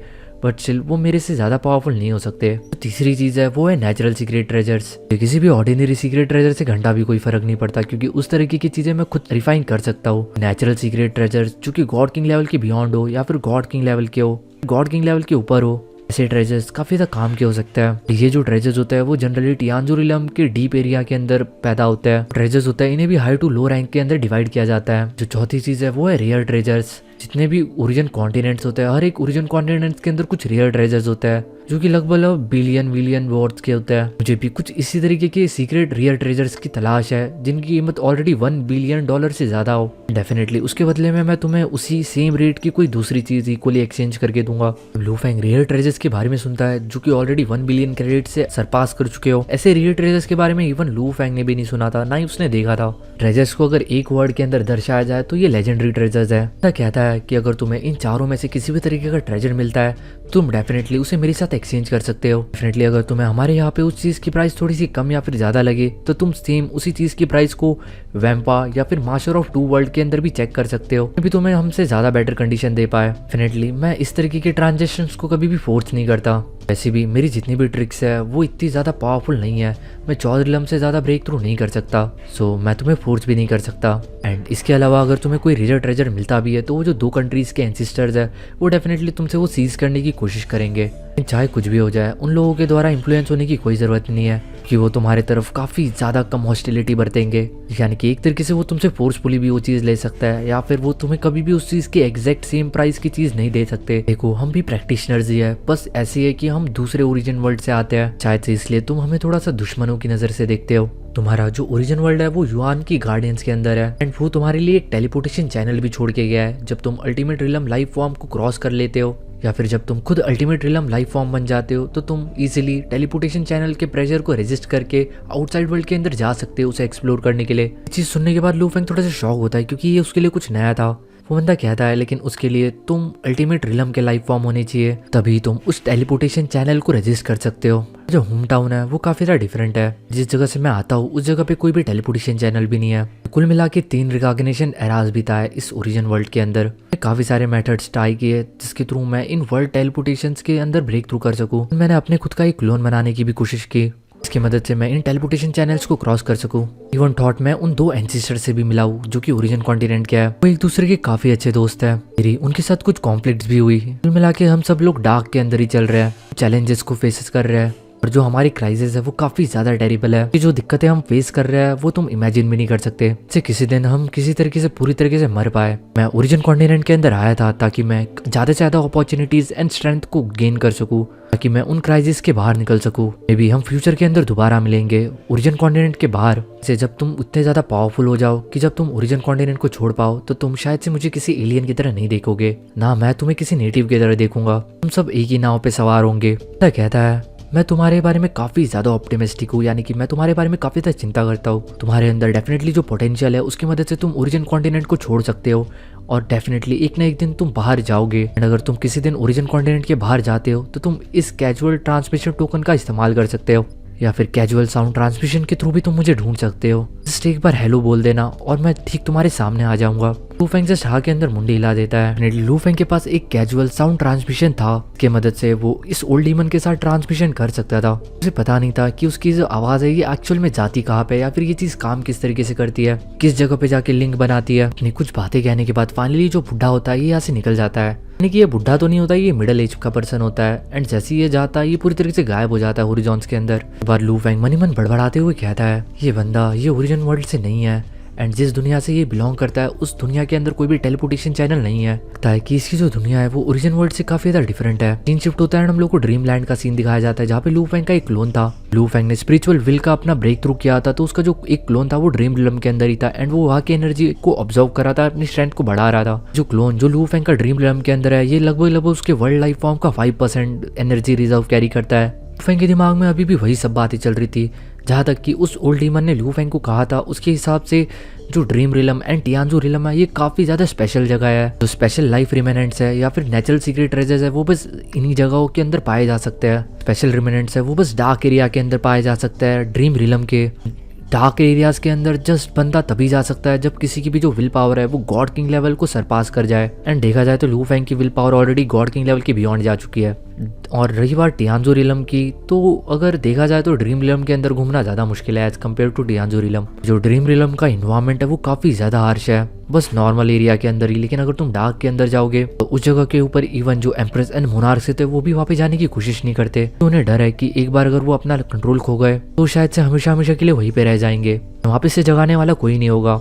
बट स्टिल वो मेरे से ज़्यादा पावरफुल नहीं हो सकते। तो तीसरी चीज़ है वो है नेचुरल सीक्रेट ट्रेजर्स। किसी भी ऑर्डिनरी सीक्रेट ट्रेजर से घंटा भी कोई फर्क नहीं पड़ता, क्योंकि उस तरीके की चीज़ें मैं खुद रिफाइन कर सकता हूँ। नेचुरल सीक्रेट ट्रेजर्स जो कि गॉड किंग लेवल के बियॉन्ड हो या फिर गॉड किंग लेवल के हो, गॉड किंग लेवल के ऊपर हो, ऐसे ट्रेजर्स काफी ज्यादा काम के हो सकता है। ये जो ट्रेजर्स होता है वो जनरली टियांजो रिलम के डीप एरिया के अंदर पैदा होता है। ट्रेजर्स होता है इन्हें भी हाई टू लो रैंक के अंदर डिवाइड किया जाता है। जो चौथी चीज है वो है रेयर ट्रेजर्स। जितने भी ओरिजिन कॉन्टिनेंट्स होते हैं हर एक ओरिजिन कॉन्टिनेंट्स के अंदर कुछ रेयर ट्रेजर्स होता है जो कि लगभग बिलियन वॉर्ड्स के होता है। मुझे भी कुछ इसी तरीके के सीक्रेट रेयर ट्रेजर्स की तलाश है जिनकी कीमत ऑलरेडी $1 बिलियन से ज्यादा हो। डेफिनेटली उसके बदले में मैं तुम्हें उसी सेम रेट की कोई दूसरी चीज इक्वली एक्सचेंज करके दूंगा। लू फेंग रेयर ट्रेजर्स के बारे में सुनता है जो कि ऑलरेडी 1 बिलियन क्रेडिट से सरपास कर चुके हो। ऐसे रेयर ट्रेजर्स के बारे में इवन लू फेंग ने भी नहीं सुना था, ना ही उसने देखा था। ट्रेजर्स को अगर एक वर्ड के अंदर दर्शाया जाए तो ये लेजेंडरी ट्रेजर्स है। कहता है कि अगर तुम्हें इन चारों में से किसी भी तरीके का ट्रेजर मिलता है तुम डेफिनेटली उसे मेरे साथ एक्सचेंज कर सकते हो। डेफिनेटली अगर तुम्हें हमारे यहाँ पे उस चीज की प्राइस थोड़ी सी कम या फिर ज्यादा लगे तो तुम सेम उसी चीज की प्राइस को वैम्पा या फिर मास्टर ऑफ 2 वर्ल्ड के अंदर भी चेक कर सकते हो, अभी तुम्हें हमसे ज्यादा बेटर कंडीशन दे पाए। डेफिनेटली मैं इस तरीके के ट्रांजेक्शंस को कभी भी फोर्स नहीं करता। वैसे भी मेरी जितनी भी ट्रिक्स है वो इतनी ज़्यादा पावरफुल नहीं है, मैं 14 रिलम से ज़्यादा ब्रेक थ्रू नहीं कर सकता, सो मैं तुम्हें फोर्स भी नहीं कर सकता। एंड इसके अलावा अगर तुम्हें कोई रेयर ट्रेजर मिलता भी है तो वो जो 2 कंट्रीज़ के एंसिस्टर्स है वो डेफिनेटली तुमसे वो सीज करने की कोशिश करेंगे। चाहे कुछ भी हो जाए उन लोगों के द्वारा इन्फ्लुएंस होने की कोई ज़रूरत नहीं है कि वो तुम्हारे तरफ काफ़ी ज़्यादा कम हॉस्टिलिटी बरतेंगे। यानी कि एक तरीके से वो तुमसे फोर्सफुली भी वो चीज़ ले सकता है या फिर वो तुम्हें कभी भी उस चीज़ की एग्जैक्ट सेम प्राइस की चीज़ नहीं दे सकते। देखो हम भी प्रैक्टिशनर्स ही है, बस ऐसी है कि हम दूसरे ओरिजिन वर्ल्ड से आते हैं, शायद से इसलिए तुम हमें थोड़ा सा दुश्मनों की नज़र से देखते हो। तुम्हारा जो ओरिजिन वर्ल्ड है वो युआन की गार्डियंस के अंदर है एंड वो तुम्हारे लिए एक टेलीपोर्टेशन चैनल भी छोड़ के गया है। जब तुम अल्टीमेट रिलम लाइफ फॉर्म को क्रॉस कर लेते हो या फिर जब तुम खुद अल्टीमेट रिलम लाइफ फॉर्म बन जाते हो तो तुम इजीली टेलीपोर्टेशन चैनल के प्रेशर को रेजिस्ट करके आउटसाइड वर्ल्ड के अंदर जा सकते हो उसे एक्सप्लोर करने के लिए। चीज सुनने के बाद लू फेंग थोड़ा सा शॉक होता है क्योंकि ये उसके लिए कुछ नया था। वो बंदा कहता है लेकिन उसके लिए तुम अल्टीमेट रिलम के लाइफ फॉर्म होने चाहिए, तभी तुम उस टेलीपोर्टेशन चैनल को रजिस्ट कर सकते हो। जो होम टाउन है वो काफी ज़्यादा डिफरेंट है, जिस जगह से मैं आता हूँ उस जगह पे कोई भी टेलीपोर्टेशन चैनल भी नहीं है। कुल मिला के 3 रिकॉग्निशन एराज भी था इस ओरिजिन वर्ल्ड के अंदर। काफी सारे मेथड्स ट्राई किए जिसके थ्रू मैं इन वर्ल्ड टेलीपोर्टेशन के अंदर ब्रेक थ्रू कर सकूँ। मैंने अपने खुद का एक क्लोन बनाने की भी कोशिश की, इसकी मदद से मैं इन टेलीपोर्टेशन चैनल्स को क्रॉस कर सकूं। इवन थॉट मैं उन 2 एंसिस्टर से भी मिला हूं जो कि ओरिजिन कॉन्टिनेंट के है। वो एक दूसरे के काफी अच्छे दोस्त है। मेरी उनके साथ कुछ कॉन्फ्लिक्ट्स भी हुई। कुल मिला के हम सब लोग डार्क के अंदर ही चल रहे हैं, चैलेंजेस को फेसेस कर रहे हैं और जो हमारी क्राइसिस है वो काफी ज्यादा टेरिबल है। जो दिक्कतें हम फेस कर रहे हैं वो तुम इमेजिन भी नहीं कर सकते। जैसे किसी दिन हम किसी तरीके से पूरी तरीके से मर पाए। मैं ओरिजिन कॉन्टिनेंट के अंदर आया था ताकि मैं ज्यादा से ज्यादा अपॉर्चुनिटीज एंड स्ट्रेंथ को गेन कर सकूं, ताकि मैं उन क्राइसिस के बाहर निकल सकूं। मे बी हम फ्यूचर के अंदर दोबारा मिलेंगे ओरिजिन कॉन्टिनेंट के बाहर से, जब तुम उतने ज्यादा पावरफुल हो जाओ कि जब तुम ओरिजिन कॉन्टिनेंट को छोड़ पाओ तो तुम शायद से मुझे किसी एलियन की तरह नहीं देखोगे, ना मैं तुम्हें किसी नेटिव की तरह देखूंगा। हम सब एक ही नाव पे सवार होंगे। कहता है मैं तुम्हारे बारे में काफ़ी ज़्यादा ऑप्टिमिस्टिक हूँ, यानी कि मैं तुम्हारे बारे में काफ़ी ज़्यादा चिंता करता हूँ। तुम्हारे अंदर डेफिनेटली जो पोटेंशियल है उसकी मदद से तुम ओरिजिन कॉन्टिनेंट को छोड़ सकते हो और डेफिनेटली एक ना एक दिन तुम बाहर जाओगे। एंड अगर तुम किसी दिन ओरिजिन कॉन्टिनेंट के बाहर जाते हो तो तुम इस कैजुअल ट्रांसमिशन टोकन का इस्तेमाल कर सकते हो। या फिर कैजुअल साउंड ट्रांसमिशन के थ्रू भी तुम मुझे ढूंढ सकते हो। जस्ट एक बार हेलो बोल देना और मैं ठीक तुम्हारे सामने आ जाऊंगा। लू फेंग जस्ट हाँ के अंदर मुंडी हिला देता है। लू फेंग के पास एक कैजुअल साउंड ट्रांसमिशन था, इसके मदद से वो इस ओल्ड डीमन के साथ ट्रांसमिशन कर सकता था। उसे पता नहीं था कि उसकी जो आवाज है ये एक्चुअल में जाती कहाँ पे, या फिर ये चीज काम किस तरीके से करती है, किस जगह पे जाके लिंक बनाती है। अपनी कुछ बातें कहने के बाद फाइनली जो बुढ़ा होता है ये यहाँ से निकल जाता है। यानी कि ये बुढ़ा तो नहीं होता, ये मिडिल एज का पर्सन होता है। एंड जैसे ये जाता है ये पूरी तरीके से गायब हो जाता है हॉरिजॉन्स के अंदर। बार लू फेंग मनी मन बड़बड़ाते हुए कहता है ये बंदा ये ओरिजिन वर्ल्ड से नहीं है, एंड जिस दुनिया से ये बिलोंग करता है उस दुनिया के अंदर कोई भी टेलीपोर्टेशन चैनल नहीं है। लगता है कि इसकी जो दुनिया है वो ओरिजिन वर्ल्ड से काफी ज्यादा डिफरेंट है। सीन शिफ्ट होता है और हम लोग को ड्रीम लैंड का सीन दिखाया जाता है, जहाँ पे लू फेंग का एक क्लोन था। लू फेंग ने स्पिरिचुअल विल का अपना ब्रेक थ्रू किया था, तो उसका जो एक क्लोन था वो ड्रीम रिलम के अंदर ही था, एंड वो वहाँ की एनर्जी को ऑब्जर्व कर रहा था, अपनी स्ट्रेंथ को बढ़ा रहा था। जो क्लोन जो लू फेंग का ड्रीम रिलम के अंदर है ये लगभग उसके वर्ल्ड लाइफ फॉर्म का 5% एनर्जी रिजर्व कैरी करता है। लू फेंग के दिमाग में अभी भी वही सब बातें चल रही थी, जहाँ तक कि उस ओल्ड डीमन ने लू फेंग को कहा था उसके हिसाब से जो ड्रीम रिलम एंड टियानजू रिलम है ये काफ़ी ज़्यादा स्पेशल जगह है। जो स्पेशल लाइफ रिमेनेंट्स है या फिर नेचुरल सीक्रेट ट्रेजर्स है वो बस इन्हीं जगहों के अंदर पाए जा सकते हैं। स्पेशल रिमेनेंट्स है वो बस डार्क एरिया के अंदर पाए जा सकते हैं। ड्रीम रिलम के डार्क एरियाज के अंदर जस्ट बंदा तभी जा सकता है जब किसी की भी जो विल पावर है वो गॉड किंग लेवल को सरपास कर जाए। एंड देखा जाए तो लू फेंग की will power already God king level के बियॉन्ड जा चुकी है। और रही बात टियानजू रिलम की, तो अगर देखा जाए तो ड्रीम रिलम के अंदर घूमना ज़्यादा मुश्किल है एज कम्पेयर टू टियानजू रिलम। जो ड्रीम रिलम का इन्वायरमेंट है वो काफ़ी ज़्यादा हार्श है, बस नॉर्मल एरिया के अंदर ही। लेकिन अगर तुम डार्क के अंदर जाओगे तो उस जगह के ऊपर इवन जो एम्प्रेस एंड मोनार्क्स थे वो भी वहाँ पे जाने की कोशिश नहीं करते। तो उन्हें डर है कि एक बार अगर वो अपना कंट्रोल खो गए तो शायद से हमेशा हमेशा के लिए वहीं पे रह जाएंगे, वापस से जगाने वाला कोई नहीं होगा।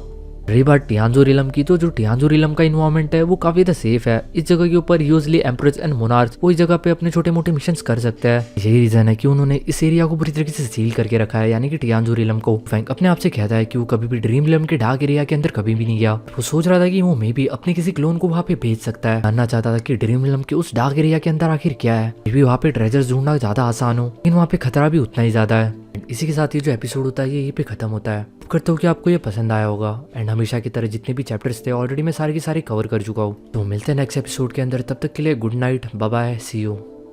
रही बात टियानजू रिलम की, तो जो टियानजू रिलम का इन्वायरमेंट है वो काफी ज्यादा सेफ है। इस जगह के ऊपर यूजली एम्प्रेस एंड मोनार्क्स वो इस जगह पे अपने छोटे मोटे मिशंस कर सकते हैं। यही रीजन है कि उन्होंने इस एरिया को पूरी तरीके से सील करके रखा है, यानी कि टियानजू रिलम को। फेंग अपने आप से कहता है कि वो कभी भी ड्रीम रिलम के डार्क एरिया के अंदर कभी भी नहीं गया। वो सोच रहा था कि वो मे भी अपने किसी क्लोन को वहाँ पे भेज सकता है। जानना चाहता था कि ड्रीम रिलम के उस डार्क एरिया के अंदर आखिर क्या है। मे भी वहाँ पे ट्रेजर्स ढूंढना ज्यादा आसान हो, लेकिन वहाँ पे खतरा भी उतना ही ज्यादा है। इसी के साथ ये जो एपिसोड होता है ये यहीं पे खत्म होता है। करता हूँ कि आपको ये पसंद आया होगा, एंड हमेशा की तरह जितने भी चैप्टर्स थे ऑलरेडी मैं सारे के सारे कवर कर चुका हूँ। तो मिलते हैं नेक्स्ट एपिसोड के अंदर, तब तक के लिए good night, bye bye, see you.